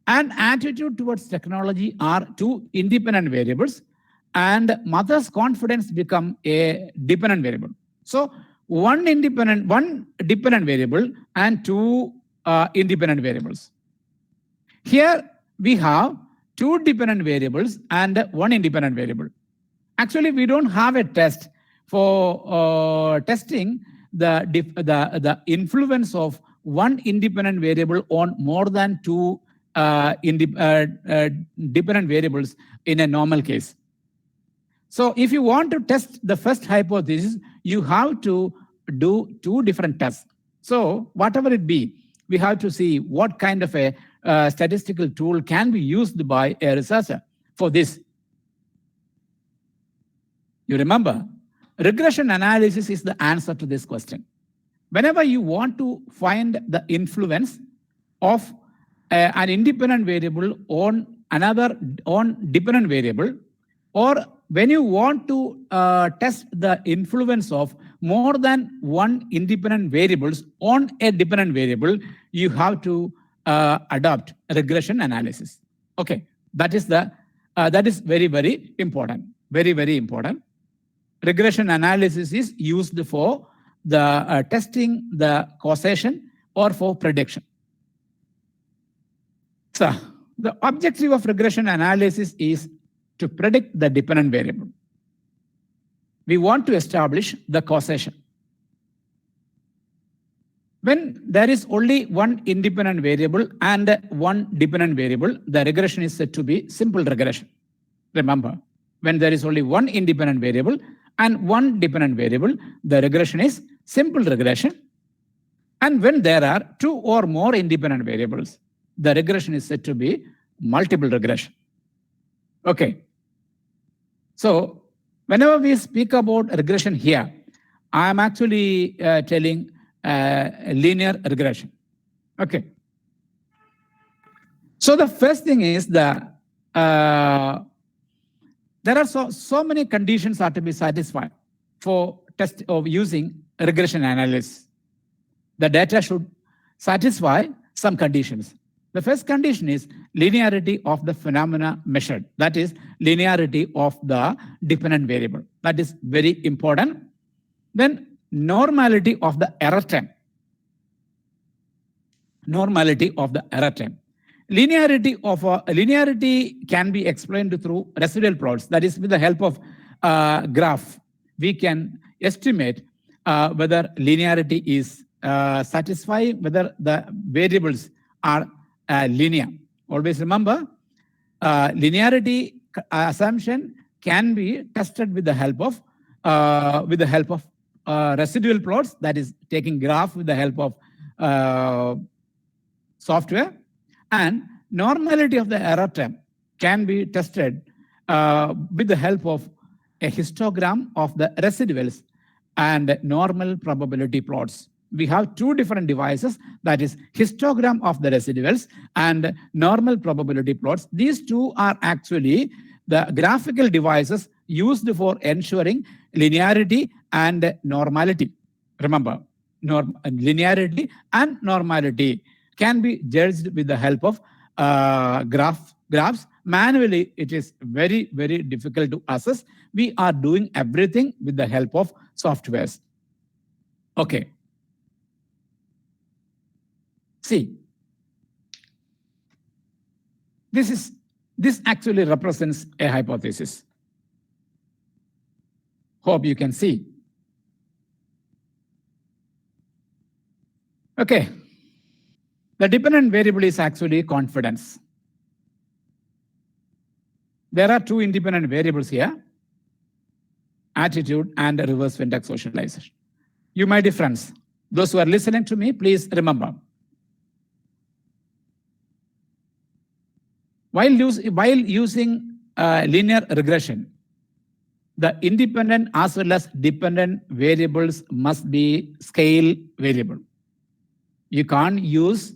and attitude towards technology are two independent variables, and mother's confidence become a dependent variable. So one dependent variable and two independent variables. Here we have two dependent variables and one independent variable. Actually, we don't have a test for testing the influence of one independent variable on more than two dependent variables in a normal case. So if you want to test the first hypothesis, you have to do two different tests. So whatever it be, we have to see what kind of a statistical tool can be used by a researcher for this. You remember, regression analysis is the answer to this question. Whenever you want to find the influence of an independent variable on dependent variable, or when you want to test the influence of more than one independent variables on a dependent variable, you have to adopt regression analysis. Okay, that is very, very important. Very, very important. Regression analysis is used for the testing the causation or for prediction. So the objective of regression analysis is to predict the dependent variable. We want to establish the causation. When there is only one independent variable and one dependent variable, the regression is said to be simple regression. Remember, when there is only one independent variable and one dependent variable, the regression is simple regression. And when there are two or more independent variables, the regression is said to be multiple regression. Okay. So whenever we speak about regression here, I am actually telling linear regression. Okay. So the first thing is there are so many conditions are to be satisfied for test of using regression analysis. The data should satisfy some conditions. The first condition is linearity of the phenomena measured. That is linearity of the dependent variable. That is very important. Then normality of the error term. Normality of the error term. Linearity can be explained through residual plots. That is, with the help of graph, we can estimate whether linearity is satisfying, whether the variables are linear. Always remember, linearity assumption can be tested with the help of residual plots. That is, taking graph with the help of software. And normality of the error term can be tested with the help of a histogram of the residuals and normal probability plots. We have two different devices, that is histogram of the residuals and normal probability plots. These two are actually the graphical devices used for ensuring linearity and normality. Remember, linearity and normality can be judged with the help of graphs. Manually, it is very, very difficult to assess. We are doing everything with the help of softwares. Okay. See, this actually represents a hypothesis. Hope you can see. Okay. The dependent variable is actually confidence. There are two independent variables here, attitude and reverse Fintech socialization. You, my dear friends, those who are listening to me, please remember, while using linear regression, the independent as well as dependent variables must be scale variable. You can't use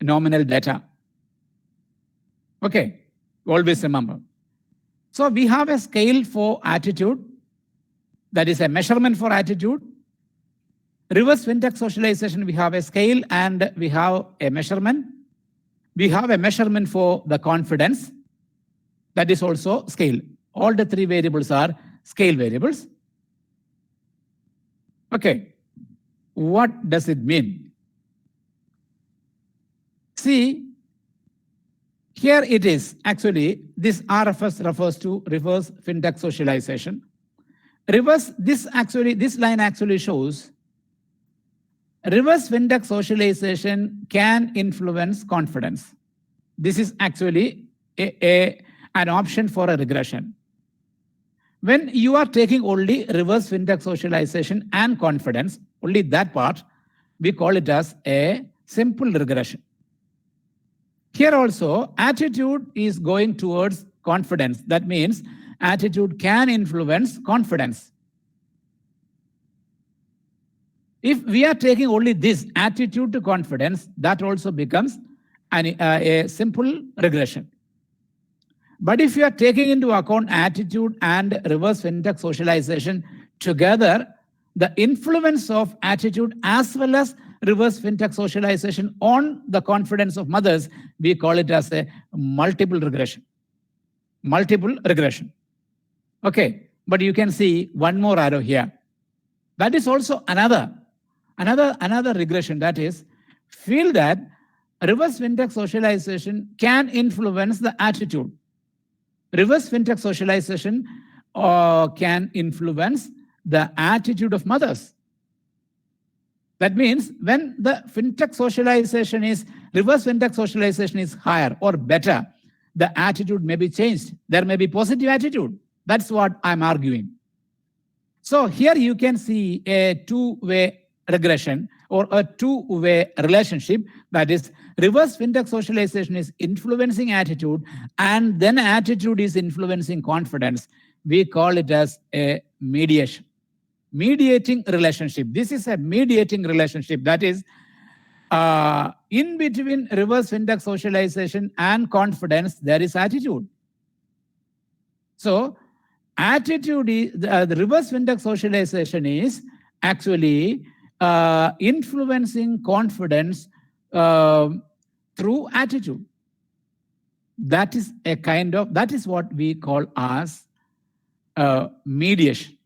nominal data. Okay, always remember. So we have a scale for attitude, that is a measurement for attitude. Reverse Fintech socialization, we have a scale and we have a measurement. We have a measurement for the confidence, that is also scale. All the three variables are scale variables. Okay, what does it mean? See, here it is. Actually, this RFS refers to reverse Fintech socialization. This line actually shows reverse Fintech socialization can influence confidence. This is actually an option for a regression. When you are taking only reverse Fintech socialization and confidence, only that part, we call it as a simple regression. Here also, attitude is going towards confidence. That means attitude can influence confidence. If we are taking only this attitude to confidence, that also becomes a simple regression. But if you are taking into account attitude and reverse Fintech socialization together, the influence of attitude as well as reverse Fintech socialization on the confidence of mothers, we call it as a multiple regression. Multiple regression. Okay, but you can see one more arrow here. That is also another regression, that is, feel that reverse Fintech socialization can influence the attitude. Reverse Fintech socialization can influence the attitude of mothers. That means when the reverse Fintech socialization is higher or better, the attitude may be changed. There may be positive attitude. That's what I'm arguing. So here you can see a two-way regression or a two-way relationship, that is reverse Fintech socialization is influencing attitude and then attitude is influencing confidence. We call it as a mediating relationship. This is a mediating relationship, that is in between reverse Fintech socialization and confidence, there is attitude. So attitude is the reverse Fintech socialization is actually influencing confidence through attitude. That is what we call as mediation.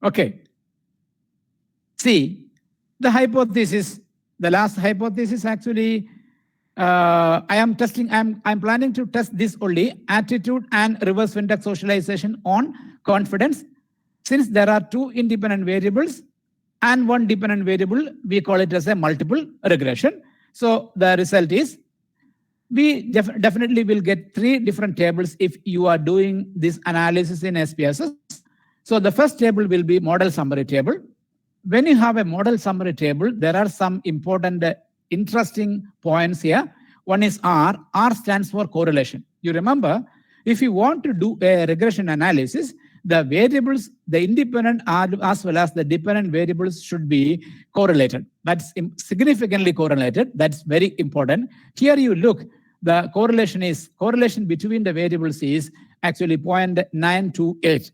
Okay. See, the last hypothesis actually, I'm planning to test this only, attitude and reverse Fintech socialization on confidence. Since there are two independent variables and one dependent variable, we call it as a multiple regression. So the result is, we definitely will get three different tables if you are doing this analysis in SPSS. So the first table will be model summary table. When you have a model summary table, there are some important, interesting points here. One is R. R stands for correlation. You remember, If you want to do a regression analysis, the variables, the independent as well as the dependent variables should be correlated. That's significantly correlated. That's very important. Here you look, the correlation between the variables is actually 0.928.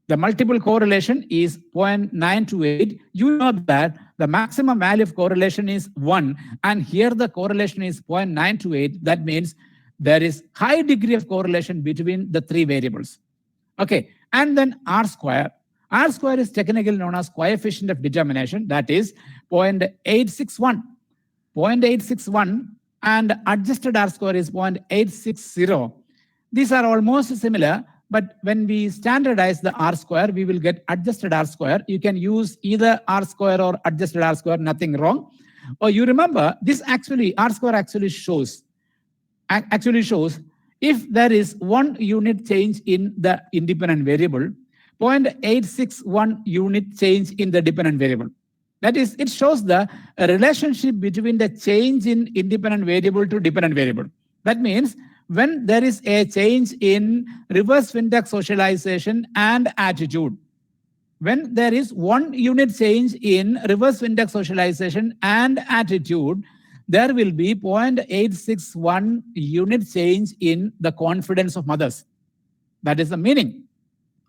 The multiple correlation is 0.928. You know that the maximum value of correlation is 1, and here the correlation is 0.928. That means there is high degree of correlation between the three variables. Okay, and then R square. R square is technically known as coefficient of determination, that is 0.861. 0.861 and adjusted R square is 0.860. These are almost similar, but when we standardize the R square, we will get adjusted R square. You can use either R square or adjusted R square, nothing wrong. Or you remember, this actually, R square actually shows if there is 1 unit change in the independent variable, 0.861 unit change in the dependent variable. That is, it shows the relationship between the change in independent variable to dependent variable. That means when there is a change in reverse Fintech socialization and attitude, when there is 1 unit change in reverse Fintech socialization and attitude, there will be 0.861 unit change in the confidence of mothers. That is the meaning.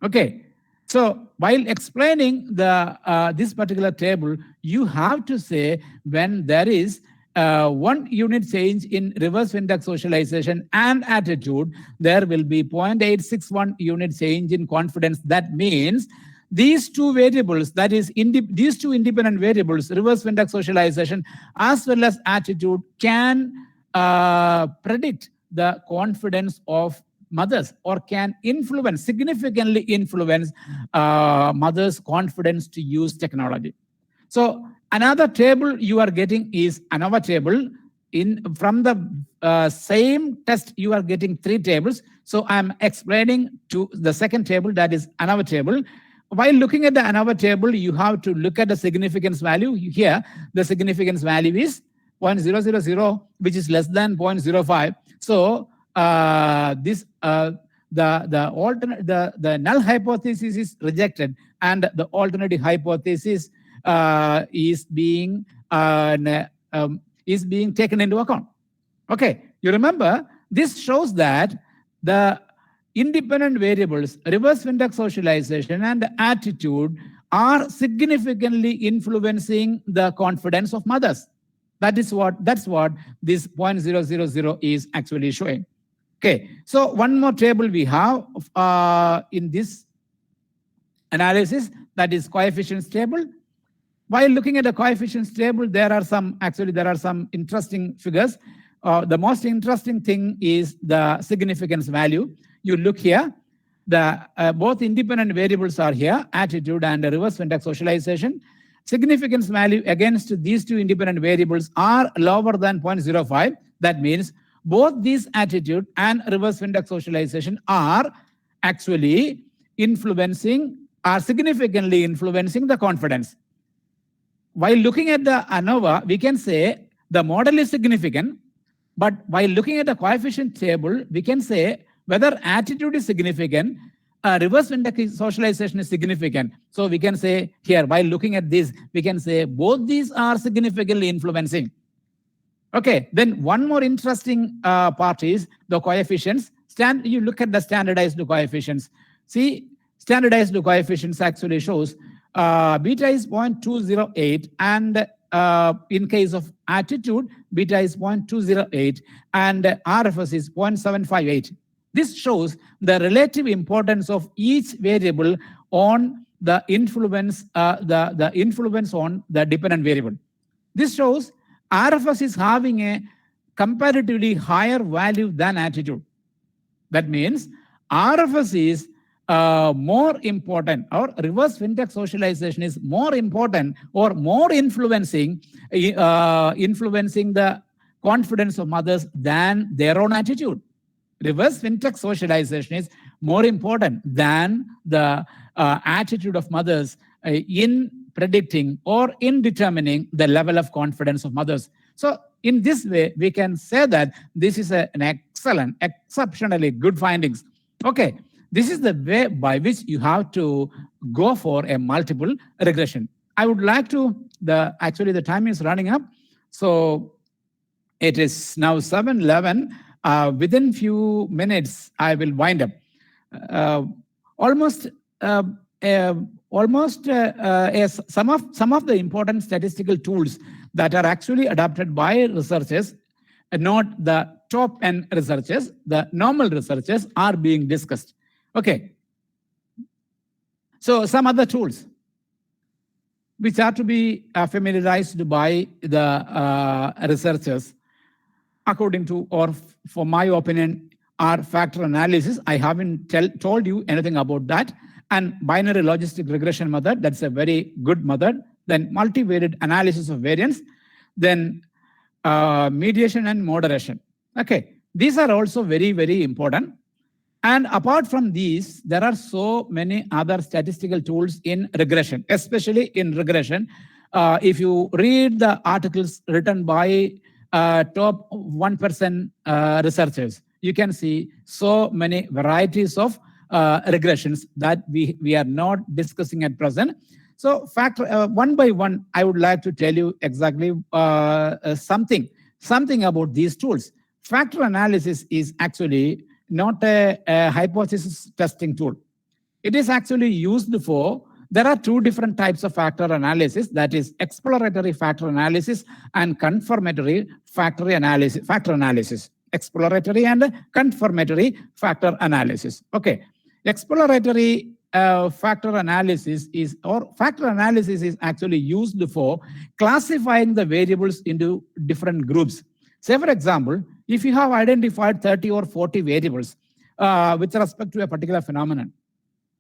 Okay. So while explaining the this particular table, you have to say when there is 1 unit change in reverse Fintech socialization and attitude, there will be 0.861 unit change in confidence. That means these two variables, that is, these two independent variables, reverse Fintech socialization as well as attitude, can predict the confidence of mothers, or can significantly influence mothers' confidence to use technology. So another table you are getting is Anova Table. From the same test, you are getting 3 tables. So I'm explaining to the second table, that is Anova Table. While looking at the Anova Table, you have to look at the significance value. Here, the significance value is 0.000, which is less than 0.05. So the null hypothesis is rejected, and the alternative hypothesis is being taken into account. Okay, you remember, this shows that the independent variables, reverse Fintech socialization and attitude, are significantly influencing the confidence of mothers. That's what this 0.000 is actually showing. Okay, so one more table we have in this analysis, that is coefficients table. While looking at the coefficients table, there are some interesting figures. The most interesting thing is the significance value. You look here, both independent variables are here, attitude and reverse Fintech socialization. Significance value against these two independent variables are lower than 0.05. That means both these attitude and reverse Fintech socialization are actually significantly influencing the confidence. While looking at the Anova, we can say the model is significant, but while looking at the coefficient table, we can say whether attitude is significant, reverse Fintech socialization is significant. So we can say here, while looking at this, we can say both these are significantly influencing. Okay, then one more interesting part is the coefficients. You look at the standardized coefficients. See, standardized coefficients actually shows beta is 0.208, and in case of attitude, beta is 0.208, and RFS is 0.758. This shows the relative importance of each variable on the influence, the influence on the dependent variable. This shows RFS is having a comparatively higher value than attitude. That means RFS is more important, or reverse Fintech socialization is more important or more influencing the confidence of mothers than their own attitude. Reverse Fintech socialization is more important than the attitude of mothers in predicting or in determining the level of confidence of mothers. So In this way, we can say that this is an excellent, exceptionally good findings. Okay, this is the way by which you have to go for a multiple regression. I would like to, actually the time is running up. So it is now 7:11. Within few minutes, I will wind up. Some of the important statistical tools that are actually adopted by researchers, not the top-end researchers, the normal researchers are being discussed. Okay. So some other tools which are to be familiarized by the researchers, according to, or for my opinion, are factor analysis. I haven't told you anything about that. And binary logistic regression method, that's a very good method. Then multivariate analysis of variance. Then mediation and moderation. Okay, these are also very, very important. And apart from these, there are so many other statistical tools in regression, especially in regression. If you read the articles written by top 1% researchers, you can see so many varieties of regressions that we are not discussing at present. So one by one, I would like to tell you exactly something about these tools. Factor analysis is actually not a hypothesis testing tool. It is actually used for, there are two different types of factor analysis, that is exploratory factor analysis and confirmatory factor analysis. Exploratory and confirmatory factor analysis. Okay, exploratory factor analysis is actually used for classifying the variables into different groups. Say, for example, if you have identified 30 or 40 variables with respect to a particular phenomenon,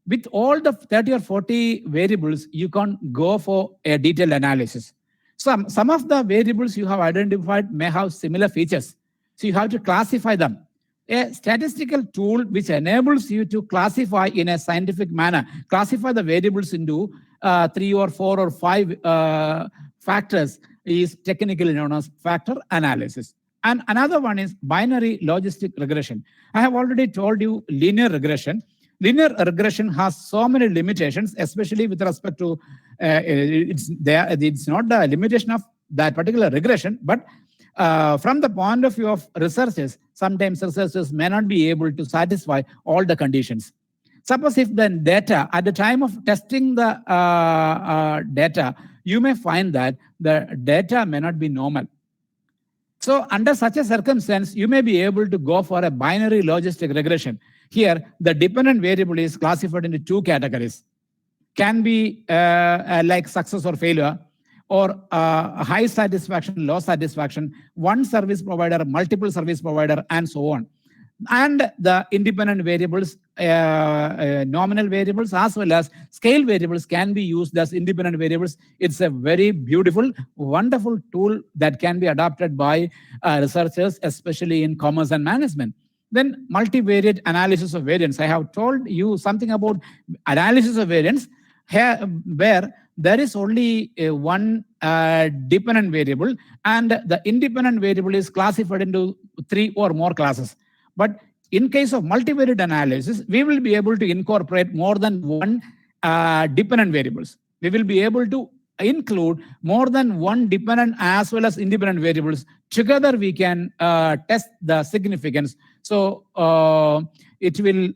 with all the 30 or 40 variables, you can't go for a detailed analysis. Some of the variables you have identified may have similar features. So you have to classify them. A statistical tool which enables you to classify in a scientific manner, classify the variables into 3 or 4 or 5 factors is technically known as factor analysis. And another one is binary logistic regression. I have already told you linear regression. Linear regression has so many limitations, especially with respect to, it's not the limitation of that particular regression, but from the point of view of researchers, sometimes researchers may not be able to satisfy all the conditions. Suppose if the data, at the time of testing the data, you may find that the data may not be normal. So under such a circumstance, you may be able to go for a binary logistic regression. Here, the dependent variable is classified into 2 categories. Can be like success or failure, or high satisfaction, low satisfaction, one service provider, multiple service provider, and so on. And the independent variables, nominal variables, as well as scale variables can be used as independent variables. It's a very beautiful, wonderful tool that can be adopted by researchers, especially in commerce and management. Then multivariate analysis of variance. I have told you something about analysis of variance, here, where there is only one dependent variable, and the independent variable is classified into 3 or more classes. But in case of multivariate analysis, we will be able to incorporate more than one dependent variables. We will be able to include more than one dependent as well as independent variables. Together, we can test the significance. So it will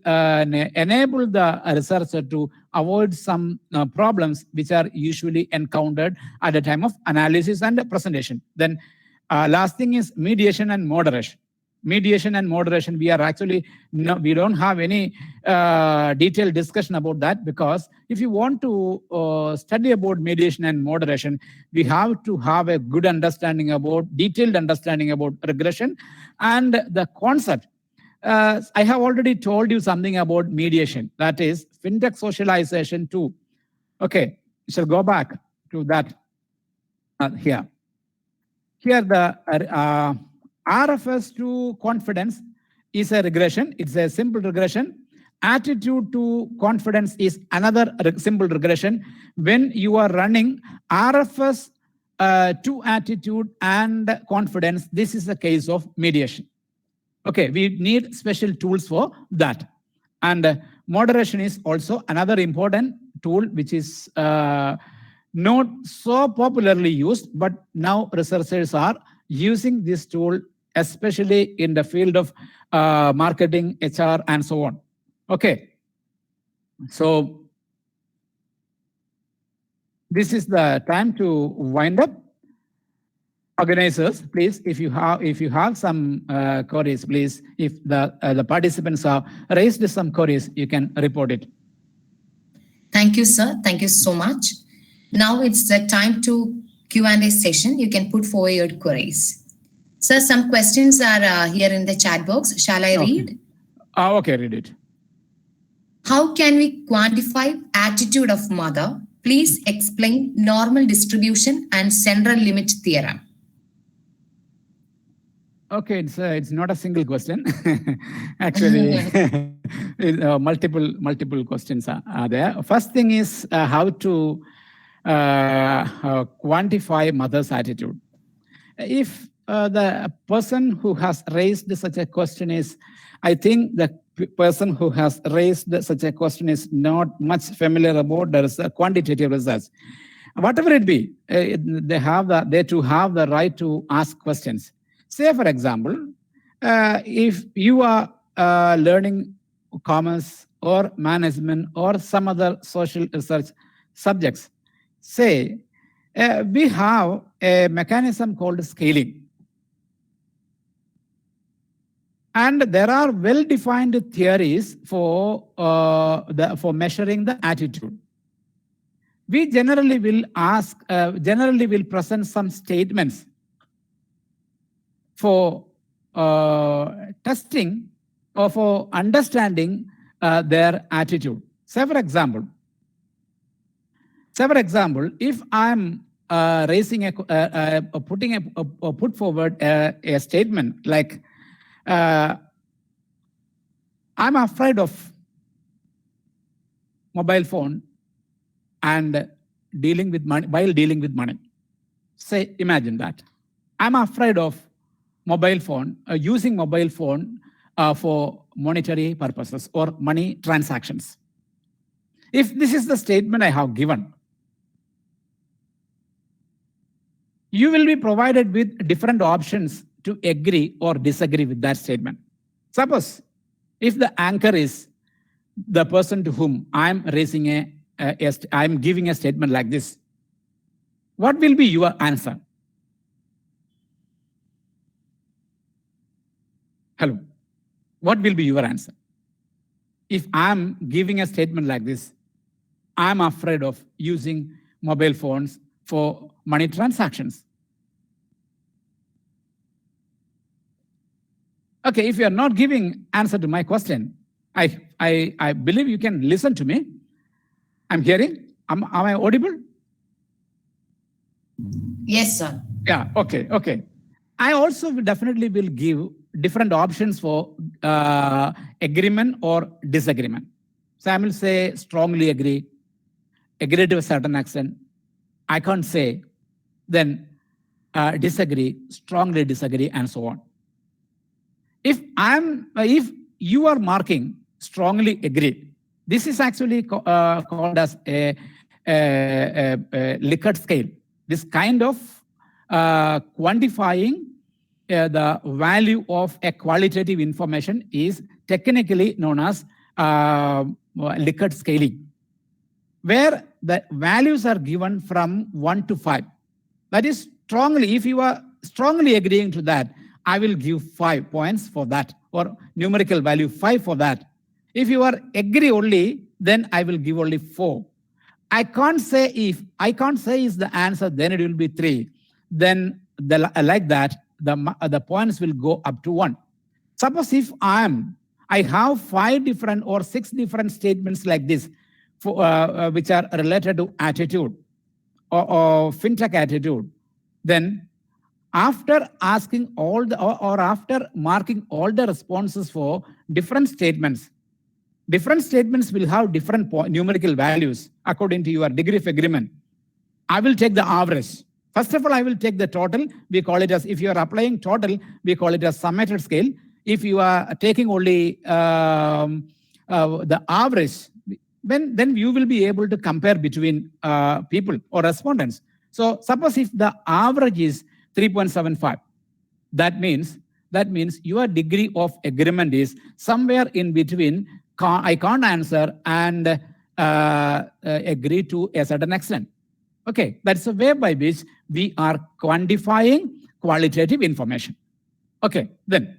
enable the researcher to avoid some problems which are usually encountered at the time of analysis and presentation. Then last thing is mediation and moderation. Mediation and moderation, we are actually, we don't have any detailed discussion about that, because if you want to study about mediation and moderation, we have to have a good understanding about, detailed understanding about regression and the concept. I have already told you something about mediation, that is Fintech Socialization 2. Okay, we shall go back to that here. Here the RFS to confidence is a regression. It's a simple regression. Attitude to confidence is another simple regression. When you are running RFS to attitude and confidence, this is the case of mediation. Okay, we need special tools for that. And moderation is also another important tool, which is not so popularly used, but now researchers are using this tool, especially in the field of marketing, HR, and so on. Okay, so this is the time to wind up. Organizers, please, if you have some queries, please, if the participants have raised some queries, you can report it. Thank you, sir. Thank you so much. Now it's the time to Q&A session. You can put forward your queries. Sir, some questions are here in the chat box. Shall I read? Okay, read it. How can we quantify attitude of mother? Please explain normal distribution and central limit theorem. Okay, it's not a single question. Actually, multiple questions are there. First thing is how to quantify mother's attitude. If the person who has raised such a question is, I think the person who has raised such a question is not much familiar about the quantitative research. Whatever it be, they too have the right to ask questions. Say, for example, if you are learning commerce or management or some other social research subjects, say, we have a mechanism called scaling. And there are well-defined theories for measuring the attitude. We generally will present some statements for testing or for understanding their attitude. Say, for example, if I'm put forward a statement like, I'm afraid of mobile phone and dealing with money while dealing with money. Say, imagine that. I'm afraid of mobile phone, using mobile phone for monetary purposes or money transactions. If this is the statement I have given, you will be provided with different options to agree or disagree with that statement. Suppose if the anchor is the person to whom I'm raising I'm giving a statement like this, what will be your answer? Hello, what will be your answer? If I'm giving a statement like this, I'm afraid of using mobile phones for money transactions. Okay, if you are not giving answer to my question, I believe you can listen to me. I'm hearing. Am I audible? Yes, sir. Yeah, okay. I also definitely will give different options for agreement or disagreement. So I will say strongly agree to a certain extent. I can't say, then disagree, strongly disagree, and so on. If you are marking strongly agree, this is actually called as a Likert scale. This kind of quantifying the value of a qualitative information is technically known as Likert scaling, where the values are given from 1 to 5. That is strongly, if you are strongly agreeing to that, I will give 5 points for that, or numerical value 5 for that. If you are agree only, then I will give only 4. I can't say is the answer, then it will be 3. Then like that, the points will go up to 1. Suppose if I have 5 different or 6 different statements like this, for, which are related to attitude or fintech attitude, then after asking all the or after marking all the responses for different statements will have different numerical values according to your degree of agreement. I will take the average. First of all, I will take the total. We call it as, if you are applying total, we call it as summated scale. If you are taking only the average, then you will be able to compare between people or respondents. So suppose if the average is 3.75, that means your degree of agreement is somewhere in between I can't answer and agree to a certain extent. Okay, that's a way by which we are quantifying qualitative information. Okay, then.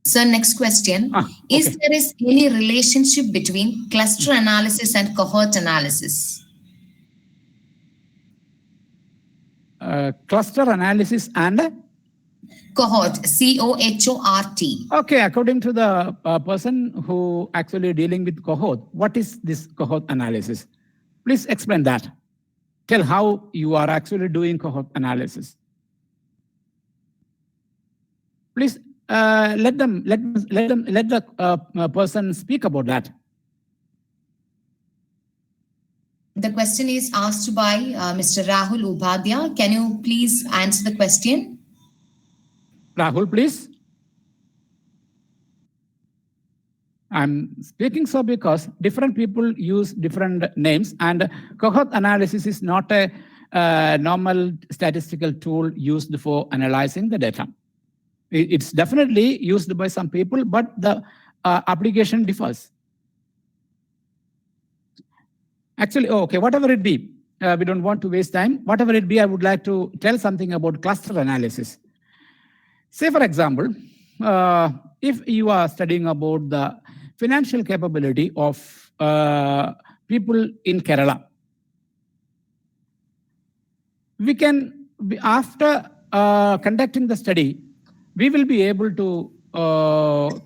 So next question, is there any relationship between cluster analysis and cohort analysis? Cluster analysis and? Cohort, C-O-H-O-R-T. Okay, according to the person who actually dealing with cohort, what is this cohort analysis? Please explain that. Tell how you are actually doing cohort analysis. Please let the person speak about that. The question is asked by Mr. Rahul Upadhyay. Can you please answer the question? Rahul, please. I'm speaking so because different people use different names, and cohort analysis is not a normal statistical tool used for analyzing the data. It's definitely used by some people, but the application differs. Actually, okay, whatever it be, we don't want to waste time. Whatever it be, I would like to tell something about cluster analysis. Say, for example, if you are studying about the financial capability of people in Kerala, we can, after conducting the study, we will be able to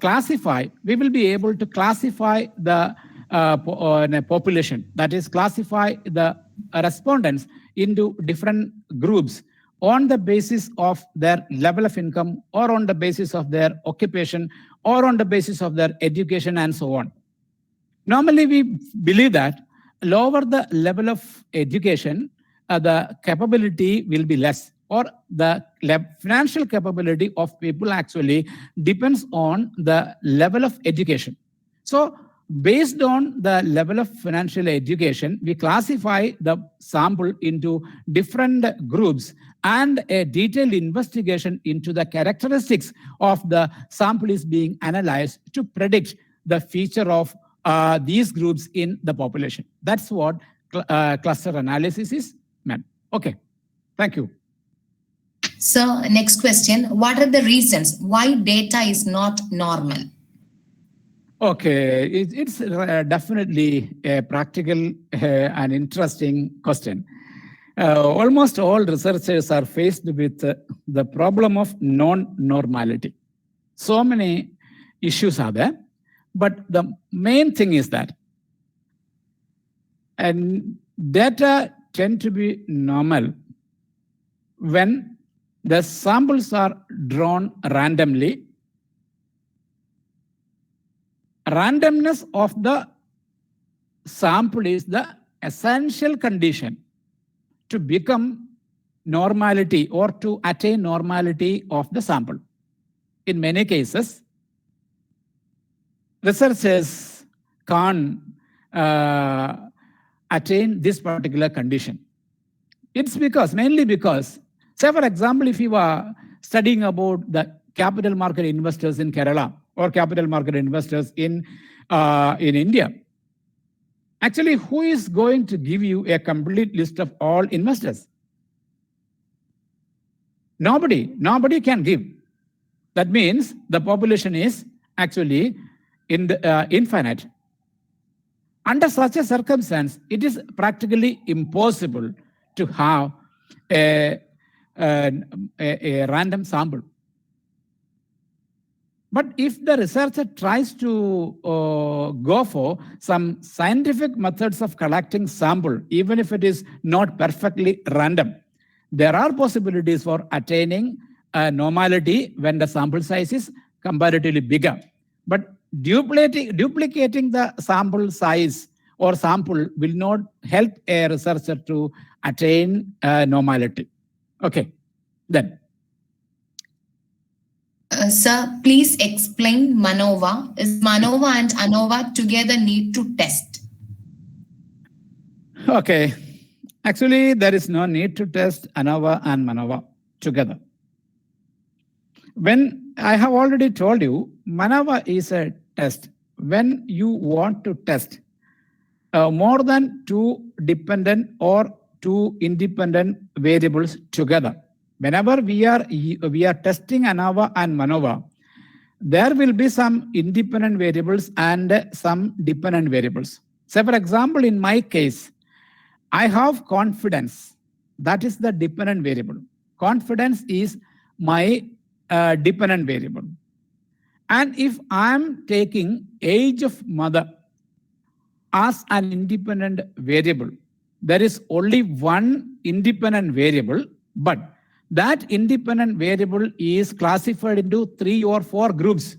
classify the population, that is, classify the respondents into different groups on the basis of their level of income, or on the basis of their occupation, or on the basis of their education, and so on. Normally, we believe that lower the level of education, the capability will be less, or the financial capability of people actually depends on the level of education. So based on the level of financial education, we classify the sample into different groups, and a detailed investigation into the characteristics of the sample is being analyzed to predict the feature of these groups in the population. That's what cluster analysis is meant. Okay, thank you. So next question, what are the reasons why data is not normal? Okay, it's definitely a practical and interesting question. Almost all researchers are faced with the problem of non-normality. So many issues are there, but the main thing is that data tend to be normal when the samples are drawn randomly. Randomness of the sample is the essential condition to become normality, or to attain normality of the sample. In many cases, researchers can't attain this particular condition. It's mainly because, say for example, if you are studying about the capital market investors in Kerala, or capital market investors in India, actually, who is going to give you a complete list of all investors? Nobody can give. That means the population is actually infinite. Under such a circumstance, it is practically impossible to have a random sample. But if the researcher tries to go for some scientific methods of collecting sample, even if it is not perfectly random, there are possibilities for attaining normality when the sample size is comparatively bigger. But duplicating the sample size or sample will not help a researcher to attain normality. Okay, then. Sir, please explain MANOVA. Is MANOVA and ANOVA together need to test? Okay, actually there is no need to test ANOVA and MANOVA together. When I have already told you, MANOVA is a test. When you want to test more than two dependent or two independent variables together. Whenever we are testing ANOVA and MANOVA, there will be some independent variables and some dependent variables. Say, for example, in my case, I have confidence. That is the dependent variable. Confidence is my dependent variable. And if I'm taking age of mother as an independent variable, there is only one independent variable, but that independent variable is classified into 3 or 4 groups.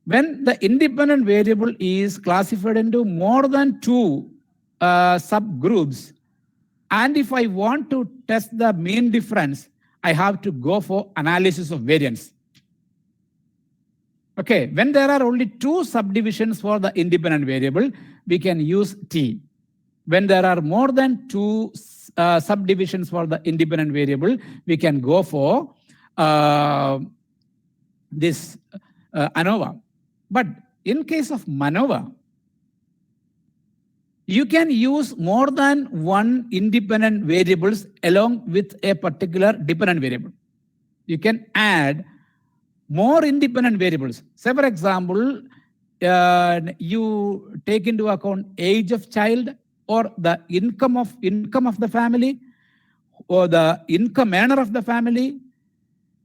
When the independent variable is classified into more than 2 subgroups, and if I want to test the mean difference, I have to go for analysis of variance. Okay, when there are only 2 subdivisions for the independent variable, we can use T. When there are more than 2 subdivisions for the independent variable, we can go for this ANOVA. But in case of MANOVA, you can use more than one independent variables along with a particular dependent variable. You can add more independent variables. Say, for example, you take into account age of child, or the income of the family, or the income earner of the family,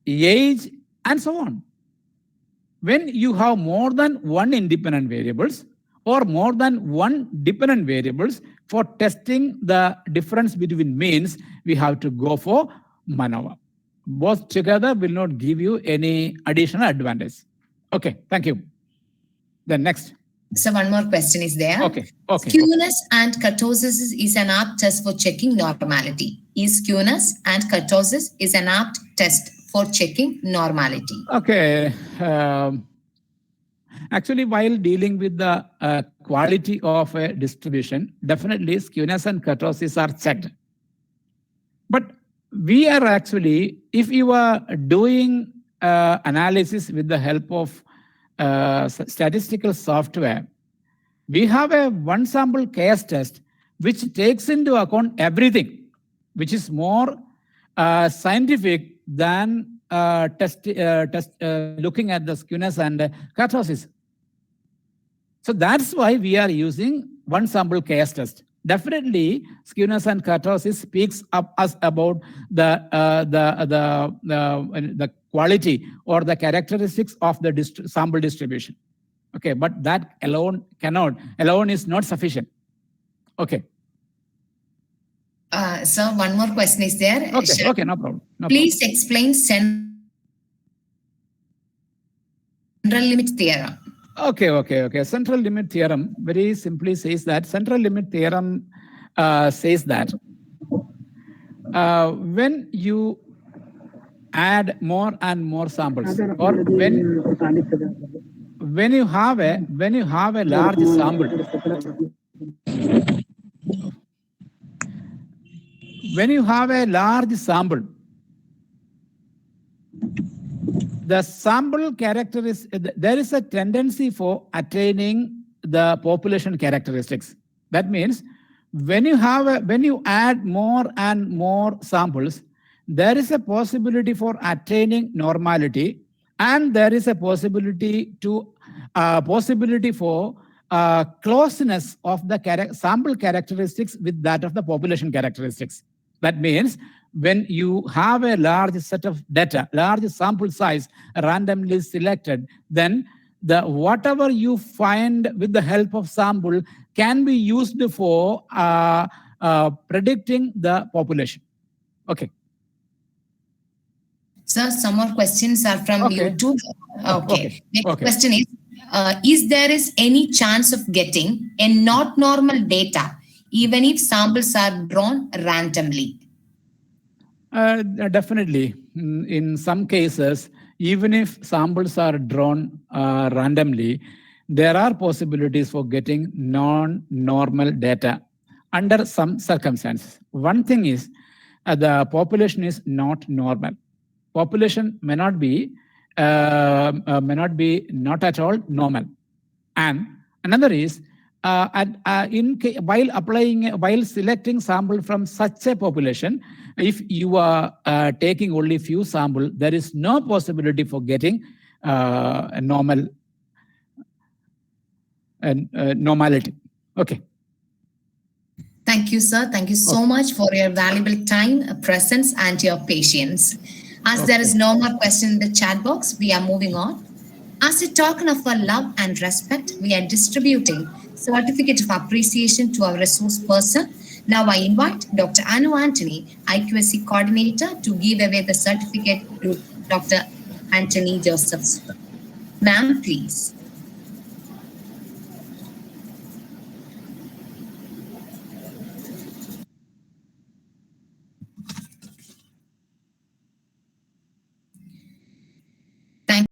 age, and so on. When you have more than one independent variables or more than one dependent variables, for testing the difference between means, we have to go for MANOVA. Both together will not give you any additional advantage. Okay, thank you. Then next. So one more question is there. Okay. Skewness and kurtosis is an apt test for checking normality. Is skewness and kurtosis is an apt test for checking normality? Okay. Actually, while dealing with the quality of a distribution, definitely skewness and kurtosis are checked. But we are actually, if you are doing analysis with the help of statistical software, we have a one sample case test which takes into account everything, which is more scientific than looking at the skewness and kurtosis. So that's why we are using one sample case test. Definitely, skewness and kurtosis speaks up us about the quality or the characteristics of the sample distribution. Okay, but that alone is not sufficient. Okay. So one more question is there. Okay, no problem. Please explain central limit theorem. Okay. Central limit theorem very simply says that when you add more and more samples, or when you have a large sample, the sample characteristics, there is a tendency for attaining the population characteristics. That means when you add more and more samples, there is a possibility for attaining normality, and there is a possibility for closeness of the sample characteristics with that of the population characteristics. That means when you have a large set of data, large sample size randomly selected, then whatever you find with the help of sample can be used for predicting the population. Okay. Sir, some more questions are from YouTube. Okay. Next question is there any chance of getting a not normal data even if samples are drawn randomly? Definitely. In some cases, even if samples are drawn randomly, there are possibilities for getting non-normal data under some circumstances. One thing is the population is not normal. Population may not be not at all normal. And another is while selecting sample from such a population, if you are taking only few sample, there is no possibility for getting a normal normality. Okay. Thank you, sir. Thank you so much for your valuable time, presence, and your patience. As there is no more question in the chat box, we are moving on. As a token of our love and respect, we are distributing certificate of appreciation to our resource person. Now I invite Dr. Anu Anthony, IQSC coordinator, to give away the certificate to Dr. Anthony Joseph. Ma'am, please.